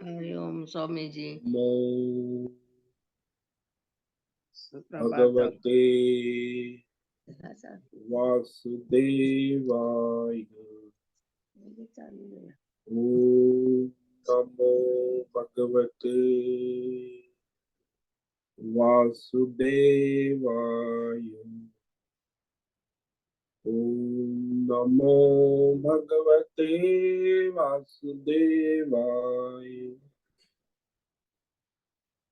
हरिओम स्वामी जी। नमो सुप्रभातम। भगवते वासुदेवाय। ओम नमो भगवते वासुदेवाय। ओम नमो भगवते वासुदेवाय।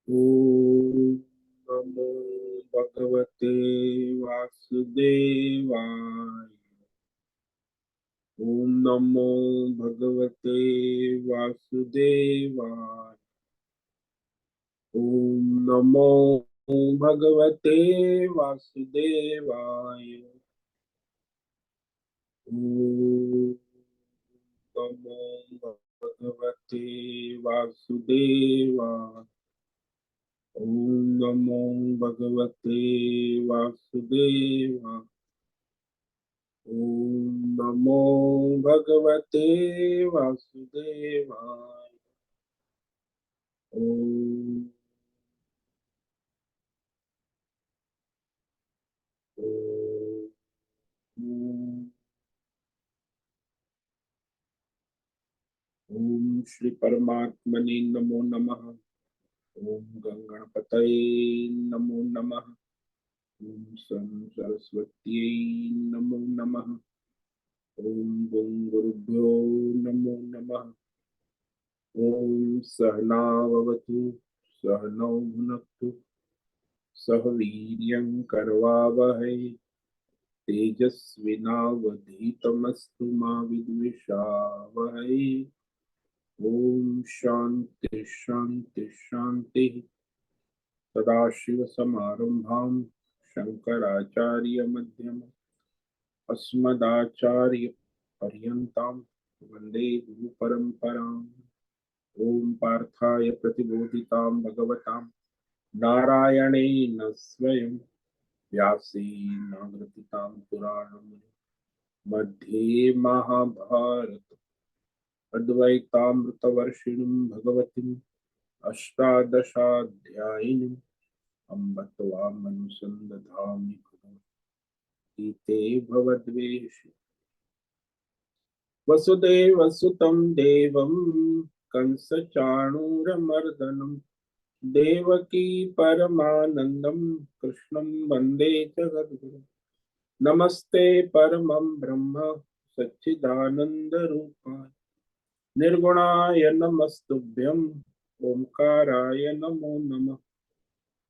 ओम नमो भगवते वासुदेवाय। ओम नमो भगवते वासुदेवाय। ओम नमो भगवते वासुदेवाय। ओम नमो भगवते वासुदेवाय। ओम नमो भगवते वासुदेवाय। ओम नमो भगवते वासुदेवाय। ओम ओम श्री परमात्मने नमो नमः। ओम गंगणपतये नमो नमः। ओम सं सरस्वत्यै नमो नमः। ओम गं गुरुभ्यो नमो नमः। ओम सहनाववतु सहनौ भुनक्तु सह वीर्यं करवावहै तेजस्विनावधीतमस्तु मा विद्विषावहै। ओम शांति शांति शांति। सदाशिवसमारम्भां शंकराचार्यमध्यमाम् अस्मदाचार्यपर्यन्तां वन्दे गुरुपरम्पराम्। ओम पार्थाय प्रतिबोधितां भगवतां नारायणेन स्वयं व्यासेन ग्रथितां पुराणम् मध्ये महाभारत अद्वैतामृतवर्षिणीं भगवतीम् अष्टादशाध्यायिनीम् अम्ब त्वामनुसन्दधामि गीते भवद्वेषि वसुदेवसुतं देवं कंसचाणूरमर्दनं देवकी परमानन्दं कृष्णं वन्दे जगद्गुरुं। नमस्ते परमं ब्रह्म सच्चिदानन्दरूपाय निर्गुणाय नमस्तुभ्यं ओंकाराय नमो नमः।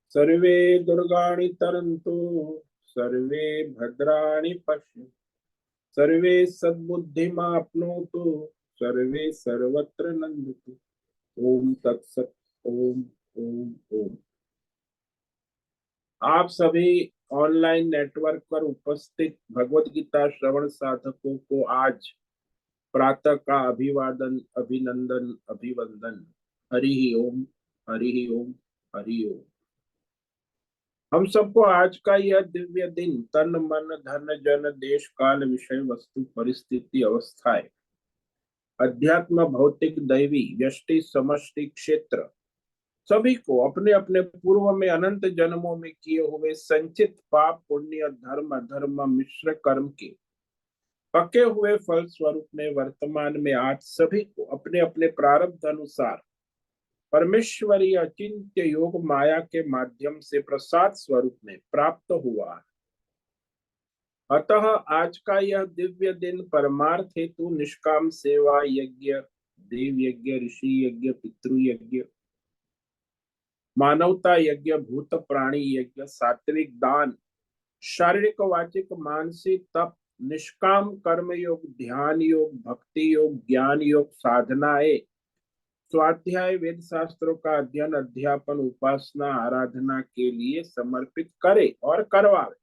सर्वे दुर्गाणि तरन्तु सर्वे भद्राणि पश्यन्तु सर्वे सद्बुद्धिमाप्नोतु सर्वे सर्वत्र नन्दतु। ओम तत्सत्। ओम ओम ओम। आप सभी ऑनलाइन नेटवर्क पर उपस्थित भगवत गीता श्रवण साधकों को आज प्रातः का अभिवादन अभिनंदन अभिवंदन। हरि ओम हरि ओम हरि ओम। हम सबको आज का यह दिव्य दिन तन मन धन जन देश काल विषय वस्तु परिस्थिति अवस्थाएं अध्यात्म भौतिक दैवी व्यष्टि समष्टि क्षेत्र सभी को अपने अपने पूर्व में अनंत जन्मों में किए हुए संचित पाप पुण्य धर्म अधर्म मिश्र कर्म के पके हुए फल स्वरूप में वर्तमान में आज सभी को अपने अपने प्रारब्ध अनुसार परमेश्वरी अचिंत्य योग माया के माध्यम से प्रसाद स्वरूप में प्राप्त हुआ है। अतः आज का यह दिव्य दिन परमार्थ हेतु निष्काम सेवा यज्ञ देव यज्ञ ऋषि यज्ञ पितृ यज्ञ मानवता यज्ञ भूत प्राणी यज्ञ सात्विक दान शारीरिक वाचिक मानसिक तप निष्काम कर्म योग ध्यान योग भक्ति योग ज्ञान योग साधनाएं स्वाध्याय वेद शास्त्रों का अध्ययन अध्यापन उपासना आराधना के लिए समर्पित करे और करवावे।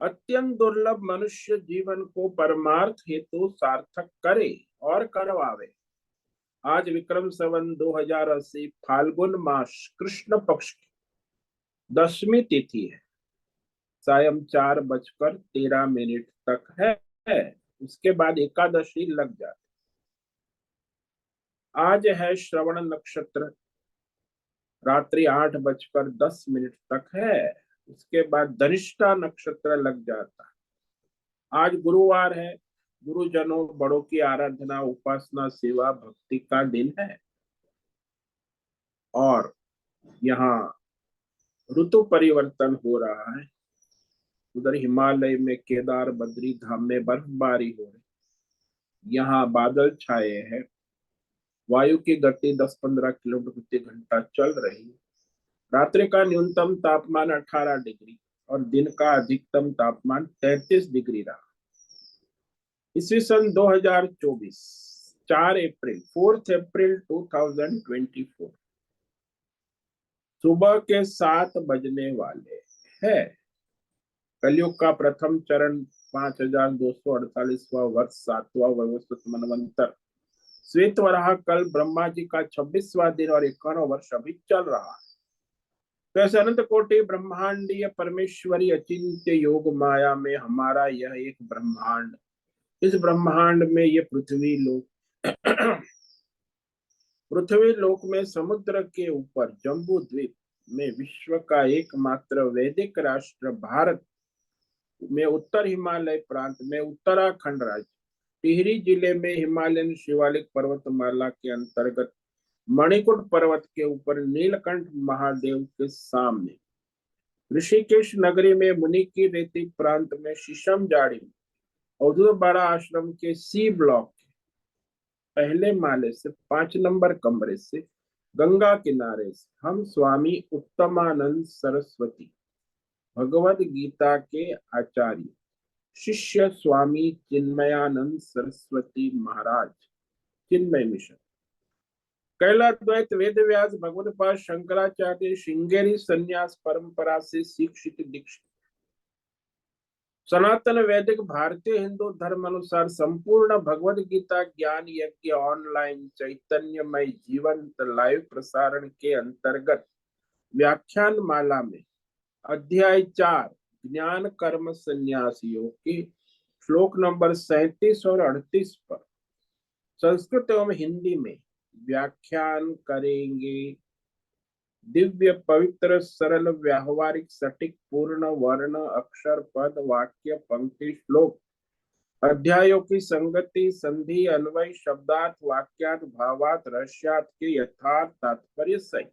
अत्यंत दुर्लभ मनुष्य जीवन को परमार्थ हेतु सार्थक करे और करवावे। आज विक्रम संवत 2080 फाल्गुन मास कृष्ण पक्ष की 10वीं तिथि है। सायं 4:13 तक है। उसके बाद एकादशी लग जाती। आज है श्रवण नक्षत्र, रात्रि 8:10 तक है। उसके बाद धनिष्ठा नक्षत्र लग जाता। आज गुरुवार है। गुरुजनों बड़ों की आराधना, उपासना, सेवा, भक्ति का दिन है। और यहाँ ऋतु परिवर्तन हो रहा है। उधर हिमालय में केदार बद्री धाम में बर्फबारी हो रही, यहाँ बादल छाए हैं। वायु की गति 10-15 किलोमीटर प्रति घंटा चल रही है। रात्रि का न्यूनतम तापमान 18 डिग्री और दिन का अधिकतम तापमान 33 डिग्री रहा। ईस्वी सन 2024, 4 अप्रैल 2024, सुबह के 7 बजने वाले हैं। कलयुग का प्रथम चरण 5248वां वर्ष, 7वां वैवस्वत मनवंतर। श्वेत वराह कल ब्रह्मा जी का 26वां दिन और 51वां वर्ष अभी चल रहा है। तो ऐसे अनंत कोटि ब्रह्मांडीय परमेश्वरी अचिंत्य योग माया में हमारा यह एक ब्रह्मांड, इस ब्रह्मांड में ये पृथ्वी लोक पृथ्वी लोक में समुद्र के ऊपर जम्बू द्वीप में विश्व का एकमात्र वैदिक राष्ट्र भारत में उत्तर हिमालय प्रांत में उत्तराखंड राज्य टिहरी जिले में हिमालयन शिवालिक पर्वतमाला के अंतर्गत मणिकुट पर्वत के ऊपर नीलकंठ महादेव के सामने ऋषिकेश नगरी में मुनि की रेती प्रांत में शीशम जाड़ी अवधूतवाड़ा आश्रम के सी ब्लॉक पहले माले से 5 नंबर कमरे से गंगा किनारे से हम स्वामी उत्तमानंद सरस्वती भगवद गीता के आचार्य शिष्य स्वामी चिन्मयानंद सरस्वती महाराज, चिन्मय मिशन, कैलाद्वैत वेद व्यास भगवदपाद शंकराचार्य श्रृंगेरी संन्यास परंपरा से शिक्षित दीक्षित सनातन वैदिक भारतीय हिंदू धर्म अनुसार संपूर्ण भगवद गीता ज्ञान यज्ञ ऑनलाइन चैतन्यमय जीवंत लाइव प्रसारण के अंतर्गत व्याख्यान माला में अध्याय 4 ज्ञान कर्म संन्यास योग के श्लोक नंबर 37 और 38 पर संस्कृत एवं हिंदी में व्याख्यान करेंगे। दिव्य पवित्र सरल व्यावहारिक सटीक पूर्ण वर्ण अक्षर पद वाक्य पंक्ति श्लोक अध्यायों की संगति संधि अन्वय शब्दार्थ वाक्यार्थ भावार्थ रहस्यार्थ के यथार्थ तात्पर्य सहित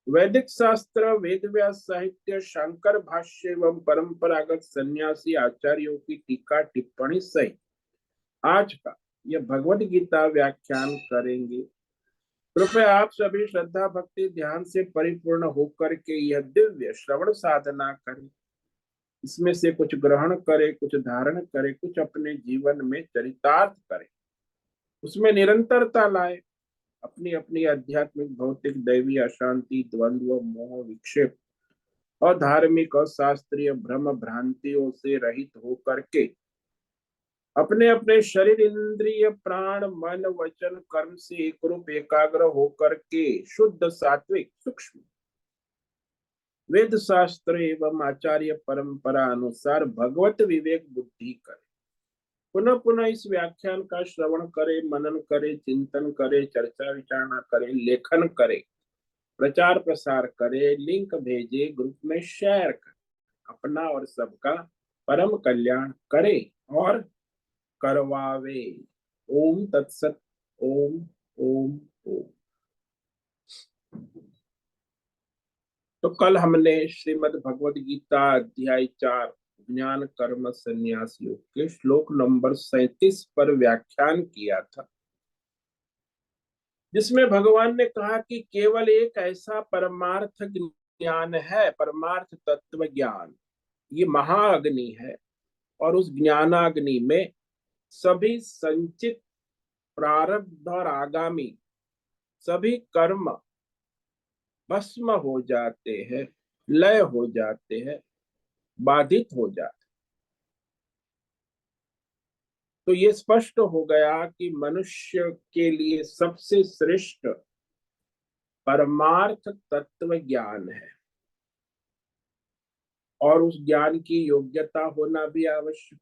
वैदिक शास्त्र वेद व्यास साहित्य शंकर भाष्य एवं परंपरागत सन्यासी आचार्यों की टीका टिप्पणी सहित आज का यह भगवद गीता व्याख्यान करेंगे। कृपया आप सभी श्रद्धा भक्ति ध्यान से परिपूर्ण होकर के यह दिव्य श्रवण साधना करें। इसमें से कुछ ग्रहण करें, कुछ धारण करें, कुछ अपने जीवन में चरितार्थ करें, उसमें निरंतरता लाए, अपनी अपनी आध्यात्मिक भौतिक दैवी अशांति द्वंद्व मोह विक्षेप और धार्मिक और शास्त्रीय भ्रम भ्रांतियों से रहित होकर के अपने अपने शरीर इंद्रिय प्राण मन वचन कर्म से एक रूप एकाग्र होकर के शुद्ध सात्विक सूक्ष्म वेद शास्त्र एवं आचार्य परंपरा अनुसार भगवत विवेक बुद्धि करे। पुनः पुनः इस व्याख्यान का श्रवण करे, मनन करे, चिंतन करे, चर्चा विचारणा करे, लेखन करे, प्रचार प्रसार करे, लिंक भेजे, ग्रुप में शेयर करे, अपना और सबका परम कल्याण करे और करवावे। ओम तत्सत। ओम ओम ओम। तो कल हमने श्रीमद् भगवद गीता अध्याय 4 ज्ञान कर्म संन्यास योग के श्लोक नंबर 37 पर व्याख्यान किया था, जिसमें भगवान ने कहा कि केवल एक ऐसा परमार्थ ज्ञान है, परमार्थ तत्व ज्ञान, ये महाअग्नि है और उस ज्ञानाग्नि में सभी संचित प्रारब्ध और आगामी सभी कर्म भस्म हो जाते हैं, लय हो जाते हैं, बाधित हो जाते। तो ये स्पष्ट हो गया कि मनुष्य के लिए सबसे श्रेष्ठ परमार्थ तत्व ज्ञान है। और उस ज्ञान की योग्यता होना भी आवश्यक।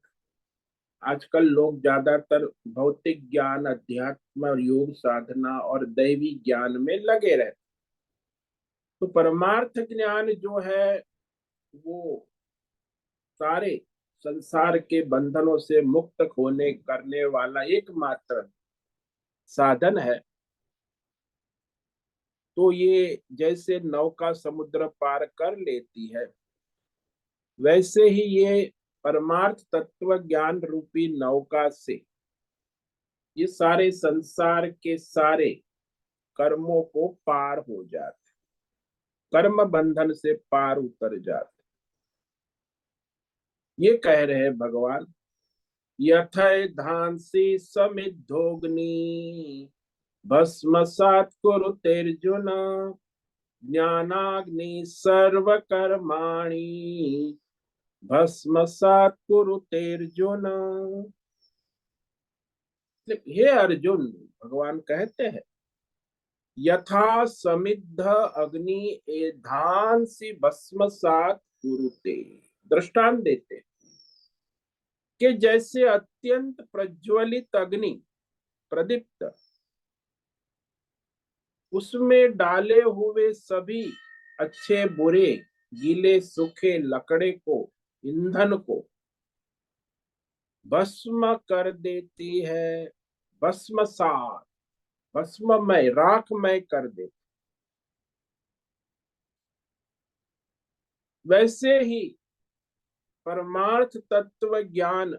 आजकल लोग ज्यादातर भौतिक ज्ञान, अध्यात्म और योग साधना और दैवी ज्ञान में लगे रहते। तो परमार्थ ज्ञान जो है वो सारे संसार के बंधनों से मुक्त होने करने वाला एकमात्र साधन है। तो ये जैसे नौका समुद्र पार कर लेती है, वैसे ही ये परमार्थ तत्व ज्ञान रूपी नौका से ये सारे संसार के सारे कर्मों को पार हो जाते, कर्म बंधन से पार उतर जाते। ये कह रहे हैं भगवान, यथै धांसी समिद्धोग्नि भस्मसात् कुरुतेर्जुन ज्ञानाग्नि सर्वकर्माणि भस्मसात् कुरुतेर्जुन। हे अर्जुन, भगवान कहते हैं, यथा समिद्ध अग्नि एधांसि भस्मसात् कुरुते, दृष्टांत देते कि जैसे अत्यंत प्रज्वलित अग्नि, प्रदीप्त, उसमें डाले हुए सभी अच्छे बुरे, गीले सूखे लकड़े को, ईंधन को भस्म कर देती है, भस्मसात, भस्ममय, राखमय कर देती। वैसे ही परमार्थ तत्व ज्ञान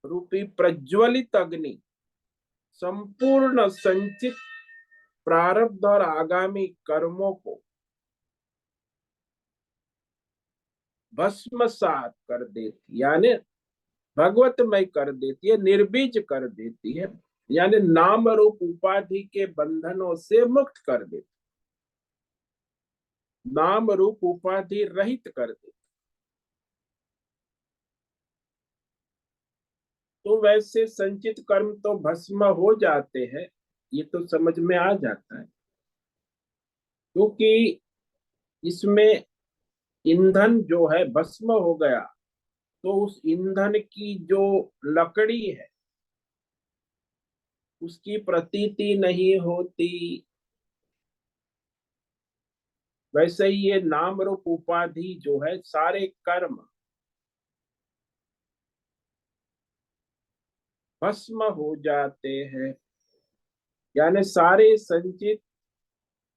रूपी प्रज्वलित अग्नि संपूर्ण संचित प्रारब्ध और आगामी कर्मों को भस्मसात कर देती, यानी भगवतमय कर देती है, निर्बीज कर देती है, यानी नाम रूप उपाधि के बंधनों से मुक्त कर देती, नाम रूप उपाधि रहित कर देती। तो वैसे संचित कर्म तो भस्म हो जाते हैं, ये तो समझ में आ जाता है, क्योंकि इसमें ईंधन जो है भस्म हो गया, तो उस ईंधन की जो लकड़ी है उसकी प्रतीति नहीं होती। वैसे ही ये नाम रूप उपाधि जो है, सारे कर्म भस्म हो जाते हैं, यानी सारे संचित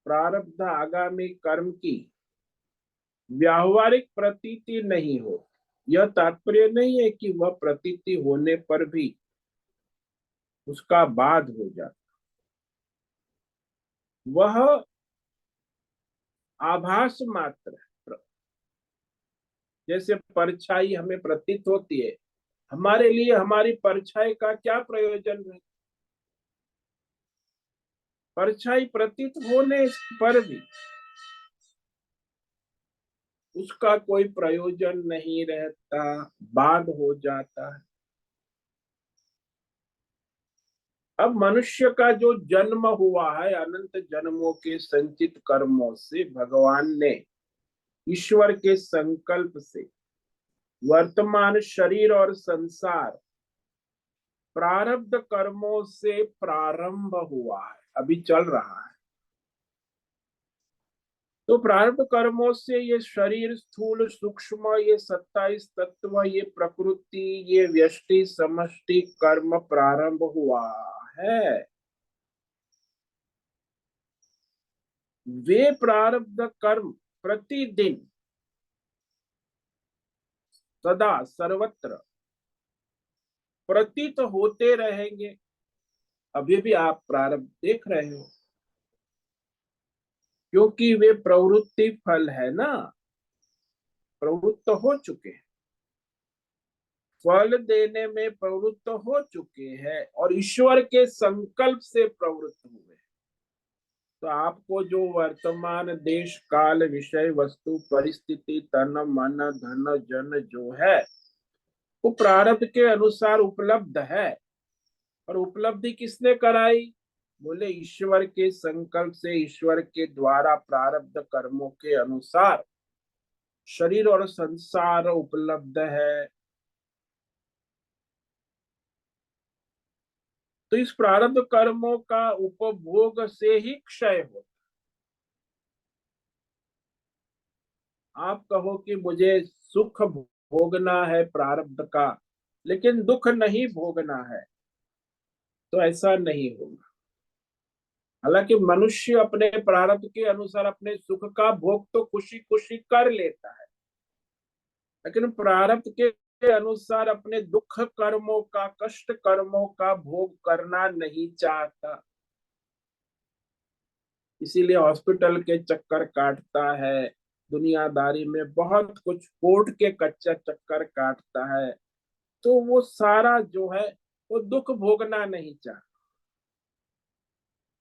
प्रारब्ध आगामी कर्म की व्यावहारिक प्रतीति नहीं हो। यह तात्पर्य नहीं है कि वह प्रतीति होने पर भी उसका बाद हो जाता, वह आभास मात्र है। जैसे परछाई हमें प्रतीत होती है, हमारे लिए हमारी परछाई का क्या प्रयोजन है? परछाई प्रतीत होने पर भी उसका कोई प्रयोजन नहीं रहता, बाद हो जाता है। अब मनुष्य का जो जन्म हुआ है अनंत जन्मों के संचित कर्मों से, भगवान ने ईश्वर के संकल्प से वर्तमान शरीर और संसार प्रारब्ध कर्मों से प्रारंभ हुआ है, अभी चल रहा है। तो प्रारब्ध कर्मों से ये शरीर स्थूल सूक्ष्म, ये 27 तत्व, ये प्रकृति, ये व्यष्टि समष्टि कर्म प्रारंभ हुआ है। वे प्रारब्ध कर्म प्रतिदिन सदा सर्वत्र प्रतीत होते रहेंगे। अभी भी आप प्रारब्ध देख रहे हो, क्योंकि वे प्रवृत्ति फल है ना, प्रवृत्त हो चुके हैं, फल देने में प्रवृत्त हो चुके हैं और ईश्वर के संकल्प से प्रवृत्त हुए। तो आपको जो वर्तमान देश काल विषय वस्तु परिस्थिति तन मन धन जन जो है वो प्रारब्ध के अनुसार उपलब्ध है। और उपलब्धि किसने कराई? बोले ईश्वर के संकल्प से, ईश्वर के द्वारा प्रारब्ध कर्मों के अनुसार शरीर और संसार उपलब्ध है, तो इस प्रारब्ध कर्मों का उपभोग से ही क्षय हो। आप कहो कि मुझे सुख भोगना है प्रारब्ध का, लेकिन दुख नहीं भोगना है, तो ऐसा नहीं होगा। हालांकि मनुष्य अपने प्रारब्ध के अनुसार अपने सुख का भोग तो खुशी खुशी कर लेता है, लेकिन प्रारब्ध के अनुसार अपने दुख कर्मों का, कष्ट कर्मों का भोग करना नहीं चाहता। इसीलिए हॉस्पिटल के चक्कर काटता है, दुनियादारी में बहुत कुछ, कोर्ट के कच्चा चक्कर काटता है, तो वो सारा जो है वो दुख भोगना नहीं चाहता।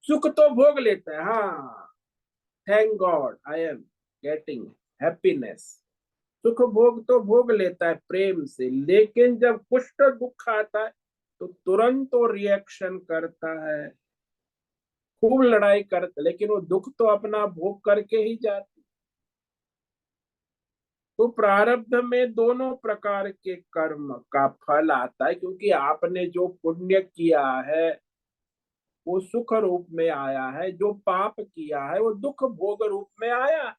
सुख तो भोग लेता है, हाँ, thank God I am getting happiness, सुख भोग तो भोग लेता है प्रेम से, लेकिन जब कुष्ठ दुख आता है तो तुरंत तो रिएक्शन करता है, खूब लड़ाई करता, लेकिन वो दुख तो अपना भोग करके ही जाता। तो प्रारब्ध में दोनों प्रकार के कर्म का फल आता है, क्योंकि आपने जो पुण्य किया है वो सुख रूप में आया है, जो पाप किया है वो दुख भोग रूप में आया है।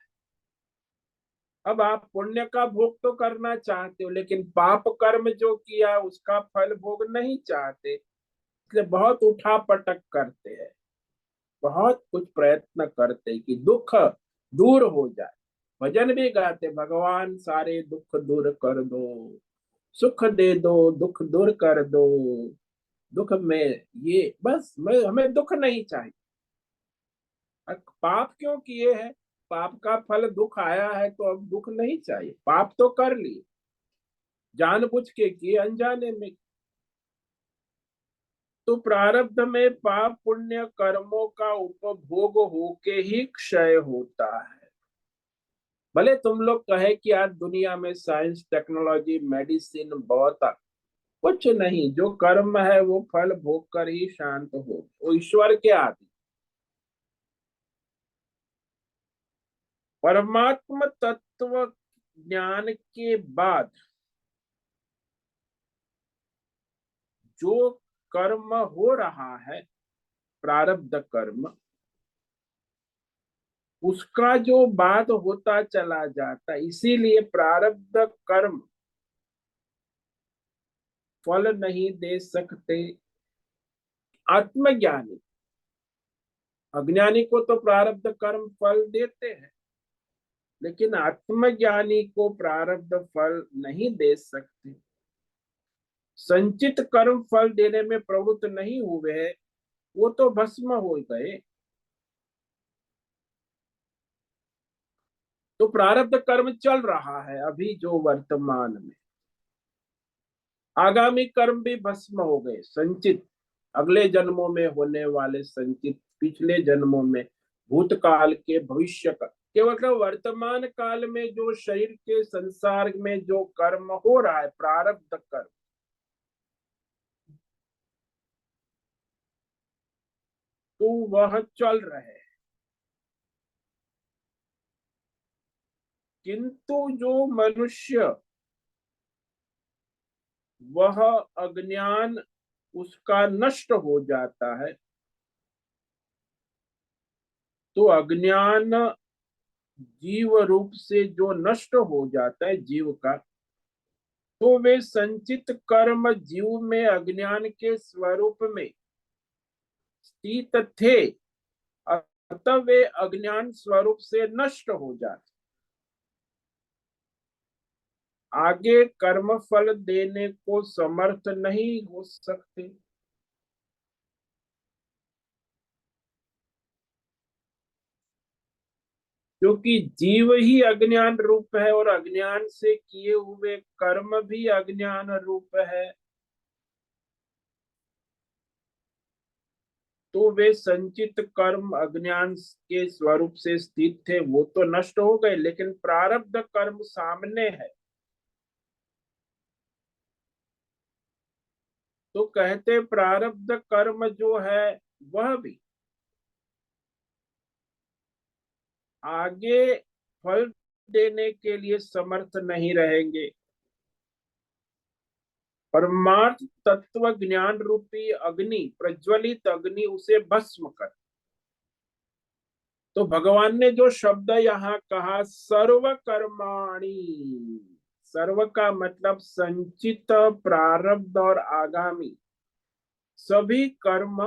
अब आप पुण्य का भोग तो करना चाहते हो, लेकिन पाप कर्म जो किया उसका फल भोग नहीं चाहते, इसलिए बहुत उठा पटक करते हैं, बहुत कुछ प्रयत्न करते हैं कि दुख दूर हो जाए। भजन भी गाते, भगवान सारे दुख दूर कर दो, सुख दे दो, दुख दूर कर दो, दुख में ये बस, मैं हमें दुख नहीं चाहिए। पाप क्यों किए हैं? पाप का फल दुख आया है, तो अब दुख नहीं चाहिए, पाप तो कर लिए, जानबूझ के किए, अनजाने में। तो प्रारब्ध में पाप पुण्य कर्मों का उपभोग होके ही क्षय होता है। भले तुम लोग कहे कि आज दुनिया में साइंस टेक्नोलॉजी मेडिसिन बहुत कुछ नहीं, जो कर्म है वो फल भोग कर ही शांत हो, वो ईश्वर के आदि। परमात्म तत्व ज्ञान के बाद जो कर्म हो रहा है, प्रारब्ध कर्म, उसका जो बाद होता चला जाता, इसीलिए प्रारब्ध कर्म फल नहीं दे सकते। आत्मज्ञानी, अज्ञानी को तो प्रारब्ध कर्म फल देते हैं, लेकिन आत्मज्ञानी को प्रारब्ध फल नहीं दे सकते। संचित कर्म फल देने में प्रवृत्त नहीं हुए, वो तो भस्म हो गए। तो प्रारब्ध कर्म चल रहा है अभी जो वर्तमान में, आगामी कर्म भी भस्म हो गए, संचित, अगले जन्मों में होने वाले संचित, पिछले जन्मों में, भूतकाल के, भविष्य का, केवल मतलब वर्तमान काल में जो शरीर के संसार में जो कर्म हो रहा है, प्रारब्ध कर्म, तो वह चल रहे हैं। किंतु जो मनुष्य, वह अज्ञान उसका नष्ट हो जाता है, तो अज्ञान जीव रूप से जो नष्ट हो जाता है जीव का, तो वे संचित कर्म जीव में अज्ञान के स्वरूप में स्थित थे, अतः वे अज्ञान स्वरूप से नष्ट हो जाते, आगे कर्म फल देने को समर्थ नहीं हो सकते। क्योंकि जीव ही अज्ञान रूप है, और अज्ञान से किए हुए कर्म भी अज्ञान रूप है, तो वे संचित कर्म अज्ञान के स्वरूप से स्थित थे, वो तो नष्ट हो गए, लेकिन प्रारब्ध कर्म सामने है। तो कहते प्रारब्ध कर्म जो है वह भी आगे फल देने के लिए समर्थ नहीं रहेंगे। परमार्थ तत्व ज्ञान रूपी अग्नि, प्रज्वलित अग्नि उसे भस्म कर। तो भगवान ने जो शब्द यहाँ कहा सर्व कर्माणि, सर्व का मतलब संचित, प्रारब्ध और आगामी सभी कर्म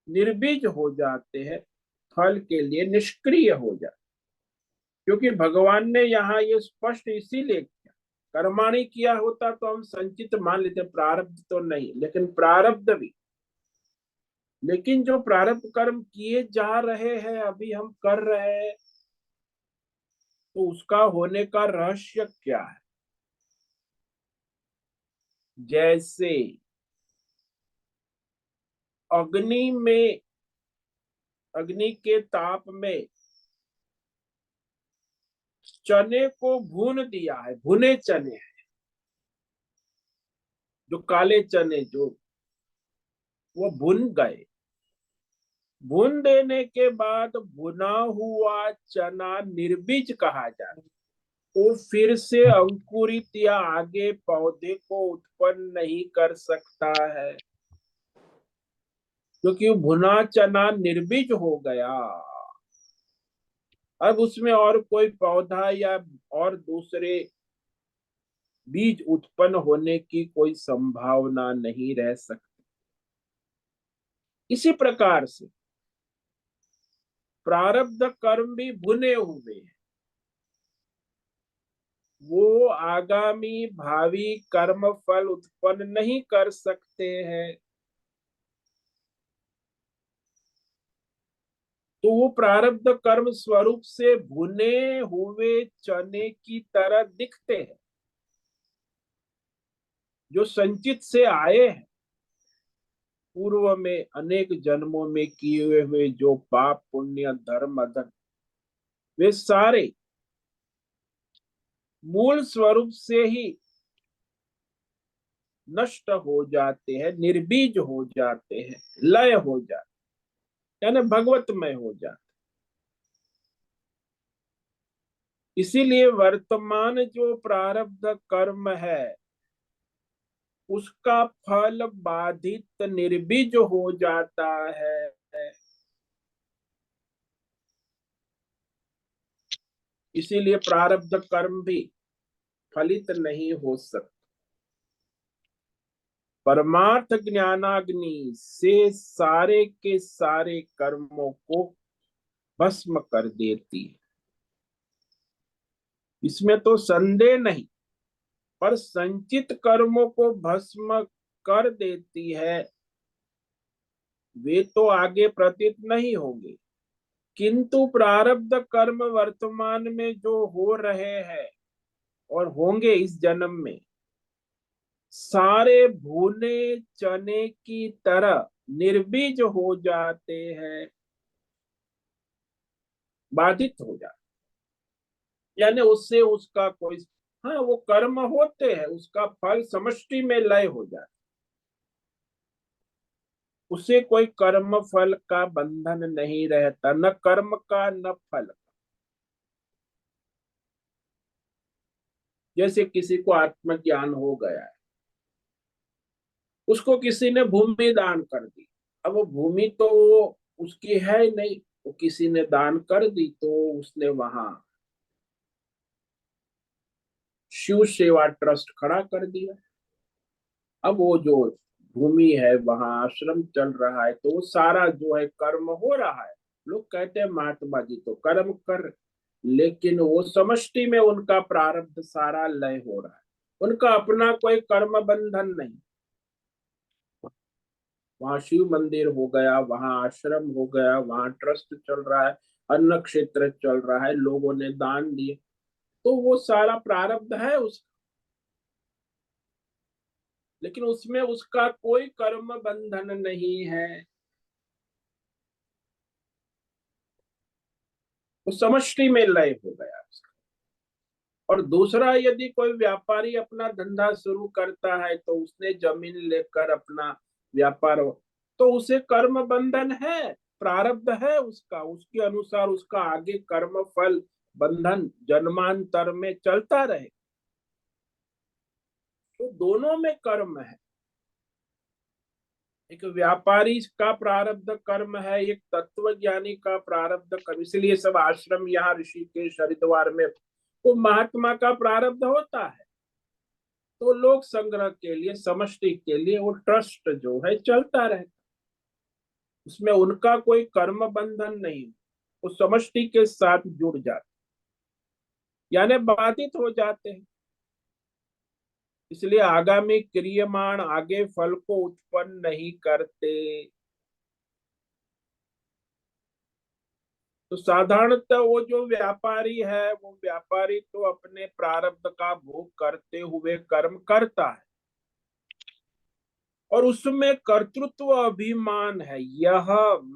निर्बीज हो जाते हैं, फल के लिए निष्क्रिय हो जाते। क्योंकि भगवान ने यहाँ ये स्पष्ट इसीलिए किया, कर्माणि किया होता तो हम संचित मान लेते, प्रारब्ध तो नहीं, लेकिन प्रारब्ध भी। लेकिन जो प्रारब्ध कर्म किए जा रहे हैं, अभी हम कर रहे हैं, तो उसका होने का रहस्य क्या है? जैसे अग्नि में, अग्नि के ताप में चने को भून दिया है, भुने चने हैं, जो काले चने जो वो भुन गए। भून देने के बाद भुना हुआ चना निर्बीज कहा जाता है। वो फिर से अंकुरित या आगे पौधे को उत्पन्न नहीं कर सकता है, क्योंकि भुना चना निर्बीज हो गया। अब उसमें और कोई पौधा या और दूसरे बीज उत्पन्न होने की कोई संभावना नहीं रह सकती। इसी प्रकार से प्रारब्ध कर्म भी भुने हुए हैं, वो आगामी भावी कर्म फल उत्पन्न नहीं कर सकते हैं। तो वो प्रारब्ध कर्म स्वरूप से भुने हुए चने की तरह दिखते हैं, जो संचित से आए हैं, पूर्व में अनेक जन्मों में किए हुए जो पाप पुण्य धर्म अधर्म, वे सारे मूल स्वरूप से ही नष्ट हो जाते हैं, निर्बीज हो जाते हैं, लय हो जाते, यानी भगवतमय हो जाते। इसीलिए वर्तमान जो प्रारब्ध कर्म है, उसका फल बाधित निर्बीज हो जाता है। इसीलिए प्रारब्ध कर्म भी फलित नहीं हो सकता। परमार्थ ज्ञानाग्नि से सारे के सारे कर्मों को भस्म कर देती है, इसमें तो संदेह नहीं। पर संचित कर्मों को भस्म कर देती है, वे तो आगे प्रतीत नहीं होंगे। किंतु प्रारब्ध कर्म वर्तमान में जो हो रहे हैं और होंगे इस जन्म में, सारे भुने चने की तरह निर्बीज हो जाते हैं, बाधित हो जाते, यानी उससे उसका कोई, हाँ वो कर्म होते हैं, उसका फल समष्टि में लय हो जाता, उसे कोई कर्म फल का बंधन नहीं रहता, न कर्म का न फल। जैसे किसी को आत्मज्ञान हो गया है, उसको किसी ने भूमि दान कर दी, अब वो भूमि तो उसकी है ही नहीं, वो किसी ने दान कर दी, तो उसने वहां शिव सेवा ट्रस्ट खड़ा कर दिया। अब वो जो भूमि है, वहां आश्रम चल रहा है, तो वो सारा जो है कर्म हो रहा है। लोग कहते हैं महात्मा जी तो कर्म कर, लेकिन वो समष्टि में उनका प्रारब्ध सारा लय हो रहा है, उनका अपना कोई कर्म बंधन नहीं। वहां शिव मंदिर हो गया, वहां आश्रम हो गया, वहां ट्रस्ट चल रहा है, अन्न क्षेत्र चल रहा है, लोगों ने दान दिए, तो वो सारा प्रारब्ध है उस, लेकिन उसमें उसका कोई कर्म बंधन नहीं है। वो समष्टि में लय हो गया उसका। और दूसरा, यदि कोई व्यापारी अपना धंधा शुरू करता है, तो उसने जमीन लेकर अपना व्यापार, तो उसे कर्म बंधन है, प्रारब्ध है उसका, उसके अनुसार उसका आगे कर्म फल बंधन जन्मांतर में चलता रहे। तो दोनों में कर्म है, एक व्यापारी का प्रारब्ध कर्म है, एक तत्वज्ञानी का प्रारब्ध कर्म। इसलिए सब आश्रम यहाँ ऋषिकेश हरिद्वार में वो महात्मा का प्रारब्ध होता है, तो लोक संग्रह के लिए, समष्टि के लिए वो ट्रस्ट जो है चलता रहता, उसमें उनका कोई कर्म बंधन नहीं, वो समष्टि के साथ जुड़ जाते, यानी बाधित हो जाते हैं। इसलिए आगामी क्रियमाण आगे फल को उत्पन्न नहीं करते। तो साधारणतः वो जो व्यापारी है, वो व्यापारी तो अपने प्रारब्ध का भोग करते हुए कर्म करता है, और उसमें कर्तृत्व अभिमान है। यह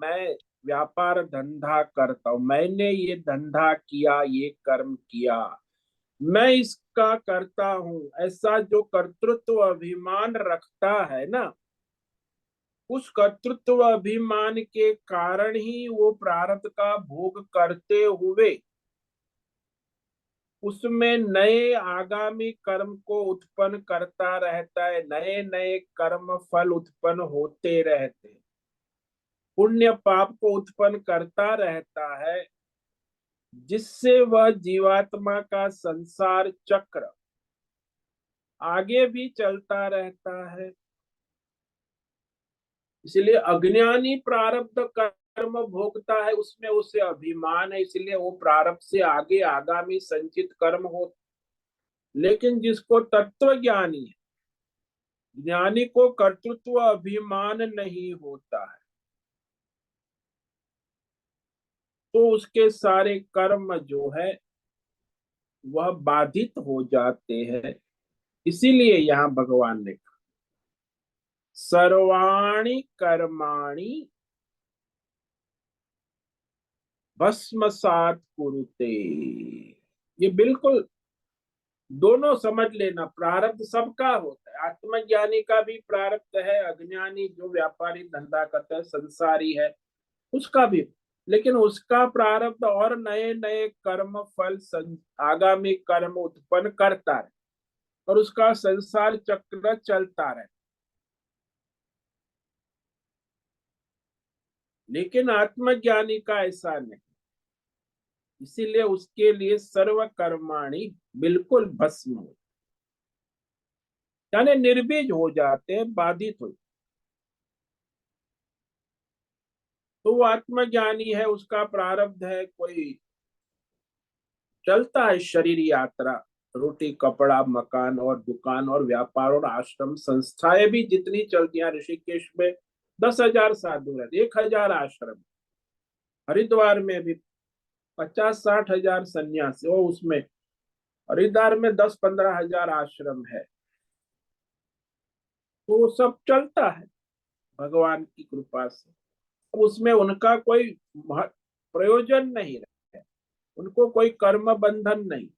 मैं व्यापार धंधा करता हूं, मैंने ये धंधा किया, ये कर्म किया, मैं इसका करता हूं, ऐसा जो कर्तृत्व अभिमान रखता है ना, उस कर्तृत्व अभिमान के कारण ही वो प्रारब्ध का भोग करते हुए उसमें नए आगामी कर्म को उत्पन्न करता रहता है, नए नए कर्म फल उत्पन्न होते रहते, पुण्य पाप को उत्पन्न करता रहता है, जिससे वह जीवात्मा का संसार चक्र आगे भी चलता रहता है। इसलिए अज्ञानी प्रारब्ध कर्म भोगता है, उसमें उसे अभिमान है, इसलिए वो प्रारब्ध से आगे आगामी संचित कर्म हो। लेकिन जिसको तत्व ज्ञानी है, ज्ञानी को कर्तृत्व अभिमान नहीं होता है, तो उसके सारे कर्म जो है वह बाधित हो जाते हैं। इसीलिए यहाँ भगवान ने कहा सर्वाणि कर्माणि भस्मसात कुरुते। ये बिल्कुल दोनों समझ लेना, प्रारब्ध सबका होता है, आत्मज्ञानी का भी प्रारब्ध है, अज्ञानी जो व्यापारी धंधा करता है संसारी है उसका भी, लेकिन उसका प्रारब्ध और नए नए कर्म फल आगामी कर्म उत्पन्न करता है, और उसका संसार चक्र चलता रहे। लेकिन आत्मज्ञानी का ऐसा नहीं, इसीलिए उसके लिए सर्व कर्माणि बिल्कुल भस्म हो, यानी निर्बीज हो जाते हैं, बाधित हो। तो वो आत्मज्ञानी है, उसका प्रारब्ध है, कोई चलता है शरीर यात्रा, रोटी कपड़ा मकान और दुकान और व्यापार और आश्रम संस्थाएं भी जितनी चलती हैं, ऋषिकेश में 10,000 साधु रहते, 1,000 आश्रम, हरिद्वार में भी 50-60 हजार सन्यासी, और उसमें हरिद्वार में 10-15 हजार आश्रम है। तो सब चलता है भगवान की कृपा से, उसमें उनका कोई प्रयोजन नहीं है, उनको कोई कर्म बंधन नहीं।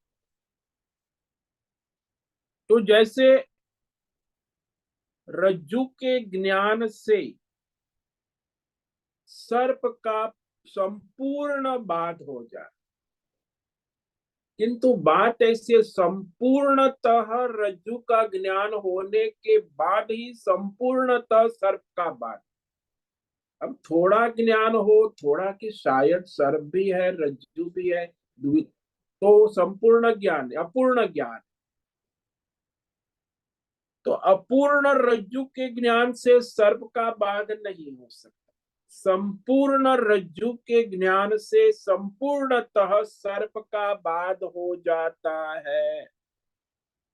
तो जैसे रज्जु के ज्ञान से सर्प का संपूर्ण बाध हो जाए, किंतु बात ऐसे संपूर्णतः रज्जु का ज्ञान होने के बाद ही संपूर्णतः सर्प का बाध। अब थोड़ा ज्ञान हो, थोड़ा कि शायद सर्प भी है रज्जु भी है, तो संपूर्ण ज्ञान अपूर्ण ज्ञान। तो अपूर्ण रज्जु के ज्ञान से सर्प का बाध नहीं हो सकता, संपूर्ण रज्जु के ज्ञान से संपूर्णतः सर्प का बाध हो जाता है,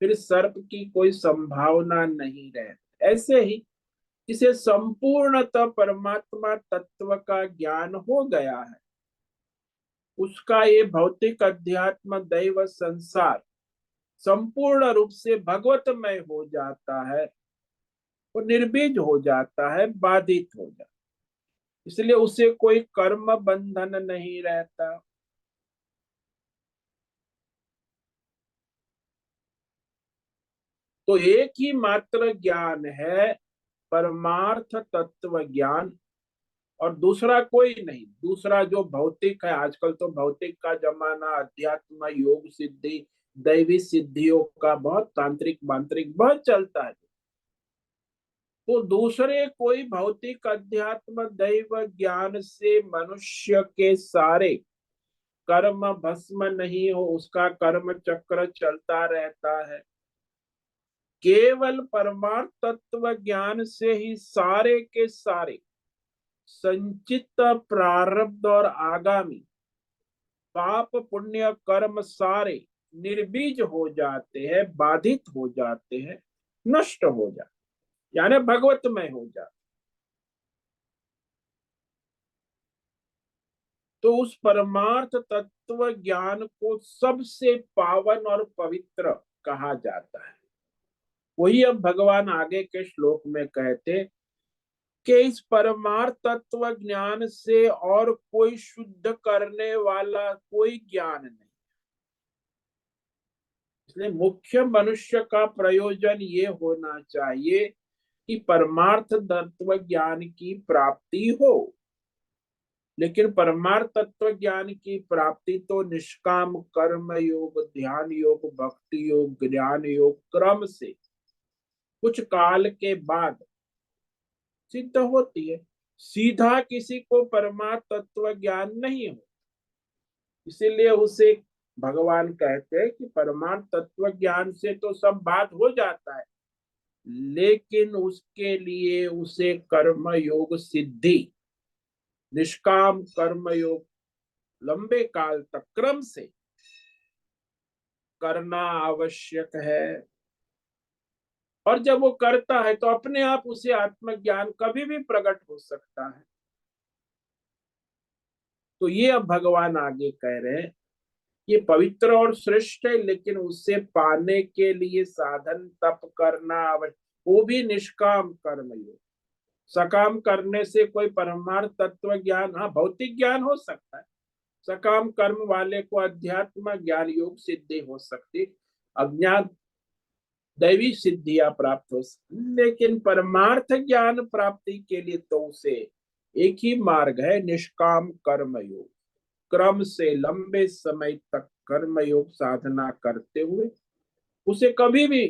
फिर सर्प की कोई संभावना नहीं रहती। ऐसे ही जिसे संपूर्णतः परमात्मा तत्व का ज्ञान हो गया है, उसका ये भौतिक अध्यात्म दैव संसार संपूर्ण रूप से भगवतमय हो जाता है, वो निर्बीज हो जाता है, बाधित हो जाता है। इसलिए उसे कोई कर्म बंधन नहीं रहता। तो एक ही मात्र ज्ञान है, परमार्थ तत्व ज्ञान, और दूसरा कोई नहीं। दूसरा जो भौतिक है, आजकल तो भौतिक का जमाना, अध्यात्म, योग सिद्धि, दैवी सिद्धियों का बहुत, तांत्रिक मांत्रिक बहुत चलता है। तो दूसरे कोई भौतिक अध्यात्म दैव ज्ञान से मनुष्य के सारे कर्म भस्म नहीं हो, उसका कर्म चक्र चलता रहता है। केवल परमार्थ तत्व ज्ञान से ही सारे के सारे संचित प्रारब्ध और आगामी पाप पुण्य कर्म सारे निर्बीज हो जाते हैं, बाधित हो जाते हैं, नष्ट हो जाते, यानी भगवतमय हो जाते। तो उस परमार्थ तत्व ज्ञान को सबसे पावन और पवित्र कहा जाता है। वही अब भगवान आगे के श्लोक में कहते कि इस परमार्थ तत्व ज्ञान से और कोई शुद्ध करने वाला कोई ज्ञान नहीं। इसलिए मुख्य मनुष्य का प्रयोजन ये होना चाहिए कि परमार्थ तत्व ज्ञान की प्राप्ति हो। लेकिन परमार्थ तत्व ज्ञान की प्राप्ति तो निष्काम कर्म योग, ध्यान योग, भक्ति योग, ज्ञान योग क्रम से कुछ काल के बाद सिद्ध होती है। सीधा किसी को परमार्थ तत्व ज्ञान नहीं हो, इसीलिए उसे भगवान कहते हैं कि परमार्थ तत्व ज्ञान से तो सब बात हो जाता है, लेकिन उसके लिए उसे कर्म योग सिद्धि, निष्काम कर्म योग लंबे काल तक क्रम से करना आवश्यक है। और जब वो करता है तो अपने आप उसे आत्मज्ञान कभी भी प्रकट हो सकता है। तो ये अब भगवान आगे कह रहे हैं, ये पवित्र और श्रेष्ठ है, लेकिन उसे पाने के लिए साधन तप करना आवश्यक, वो भी निष्काम कर्म योग। सकाम करने से कोई परमार्थ तत्व ज्ञान, हाँ भौतिक ज्ञान हो सकता है। सकाम कर्म वाले को अध्यात्म ज्ञान योग सिद्धि हो सकती, अज्ञान दैवी सिद्धियां प्राप्त हो सकती, लेकिन परमार्थ ज्ञान प्राप्ति के लिए तो उसे एक ही मार्ग है, निष्काम कर्म योग। क्रम से लंबे समय तक कर्म योग साधना करते हुए उसे कभी भी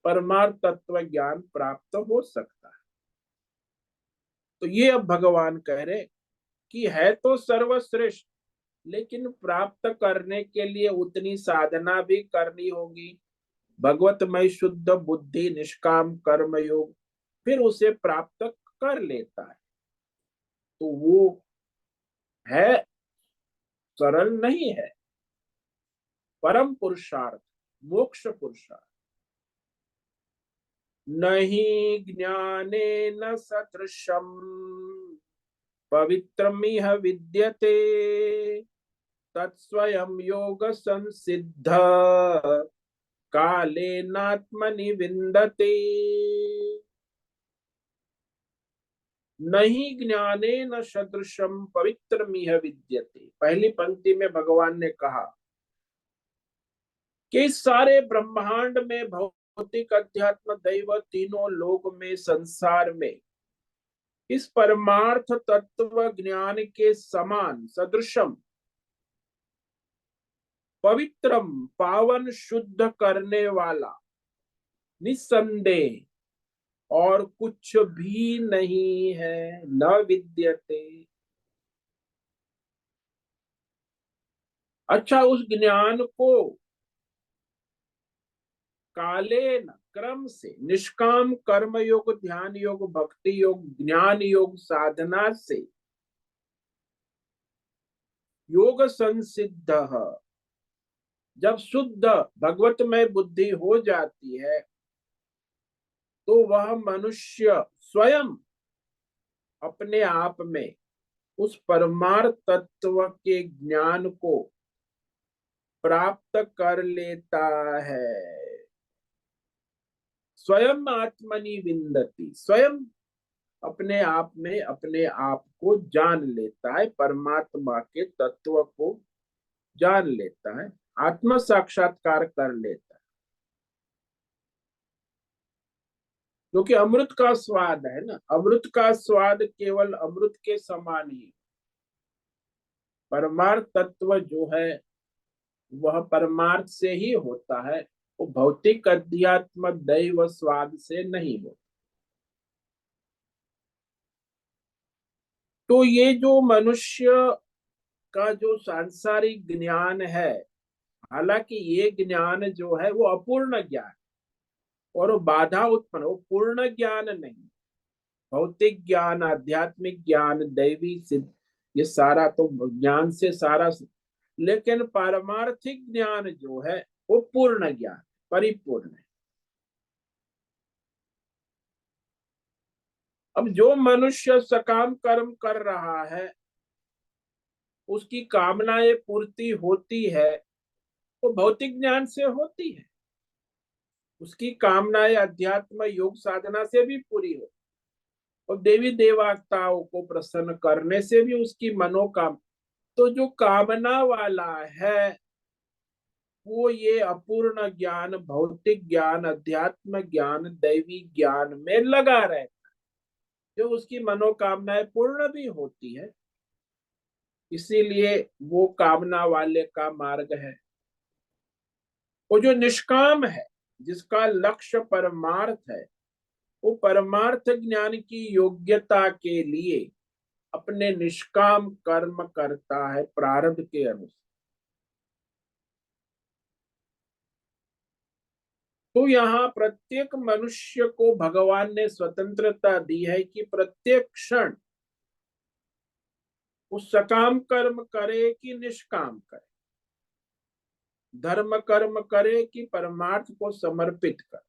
परमार्थ तत्व ज्ञान प्राप्त हो सकता है। तो ये अब भगवान कह रहे कि है तो सर्वश्रेष्ठ, लेकिन प्राप्त करने के लिए उतनी साधना भी करनी होगी। भगवतमय शुद्ध बुद्धि, निष्काम कर्म योग फिर उसे प्राप्त कर लेता है। तो वो है, सरल नहीं है, परम पुरुषार्थ, मोक्ष पुरुषार्थ। नहीं ज्ञानेन सदृशम पवित्रमिह विद्यते तत्स्वयं योग संसिद्ध कालेनात्मनि विन्दते। नहीं ज्ञानेन सदृशम पवित्रमिह विद्यते। पहली पंक्ति में भगवान ने कहा कि सारे ब्रह्मांड में, भौतिक अध्यात्म दैव तीनों लोक में, संसार में इस परमार्थ तत्व ज्ञान के समान सदृशम, पवित्रम पावन शुद्ध करने वाला, निस्संदेह और कुछ भी नहीं है। न विद्यते। अच्छा, उस ज्ञान को कालेन क्रम से, निष्काम कर्म योग, ध्यान योग, भक्ति योग, ज्ञान योग साधना से योग संसिद्ध, जब शुद्ध भगवतमय बुद्धि हो जाती है तो वह मनुष्य स्वयं अपने आप में उस परमार्थ तत्व के ज्ञान को प्राप्त कर लेता है। स्वयं आत्मनि विन्दति, स्वयं अपने आप में अपने आप को जान लेता है, परमात्मा के तत्व को जान लेता है, आत्म साक्षात्कार कर लेता है। क्योंकि अमृत का स्वाद है ना, अमृत का स्वाद केवल अमृत के समान ही। परमार्थ तत्व जो है वह परमार्थ से ही होता है, वो भौतिक अध्यात्म दैव स्वाद से नहीं होता। तो ये जो मनुष्य का जो सांसारिक ज्ञान है, हालांकि ये ज्ञान जो है वो अपूर्ण ज्ञान और वो बाधा उत्पन्न, वो पूर्ण ज्ञान नहीं। भौतिक ज्ञान, आध्यात्मिक ज्ञान, दैवी सिद्ध, ये सारा तो ज्ञान से सारा, लेकिन पारमार्थिक ज्ञान जो है वो पूर्ण ज्ञान, परिपूर्ण है। अब जो मनुष्य सकाम कर्म कर रहा है, उसकी कामनाएं पूर्ति होती है, वो भौतिक ज्ञान से होती है। उसकी कामनाएं अध्यात्म योग साधना से भी पूरी हो, और देवी देवताओं को प्रसन्न करने से भी उसकी मनोकाम। तो जो कामना वाला है वो ये अपूर्ण ज्ञान, भौतिक ज्ञान, अध्यात्म ज्ञान, दैवी ज्ञान में लगा रहे, जो उसकी मनोकामनाएं पूर्ण भी होती है। इसीलिए वो कामना वाले का मार्ग है। वो जो निष्काम है, जिसका लक्ष्य परमार्थ है, वो परमार्थ ज्ञान की योग्यता के लिए अपने निष्काम कर्म करता है प्रारब्ध के अनुसार। तो यहाँ प्रत्येक मनुष्य को भगवान ने स्वतंत्रता दी है कि प्रत्येक क्षण वो सकाम कर्म करे कि निष्काम करे, धर्म कर्म करे कि परमार्थ को समर्पित करे,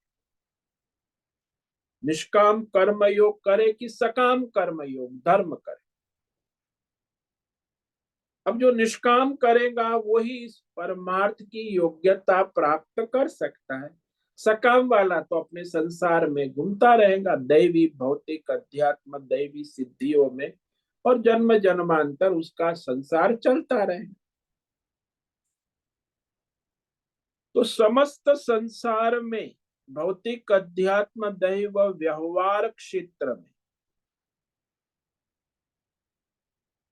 निष्काम कर्म योग करे कि सकाम कर्म योग धर्म करे। अब जो निष्काम करेगा वही इस परमार्थ की योग्यता प्राप्त कर सकता है। सकाम वाला तो अपने संसार में घूमता रहेगा, दैवी भौतिक अध्यात्म दैवी सिद्धियों में, और जन्म जन्मांतर उसका संसार चलता रहेगा। तो समस्त संसार में भौतिक अध्यात्म दैव व्यवहार क्षेत्र में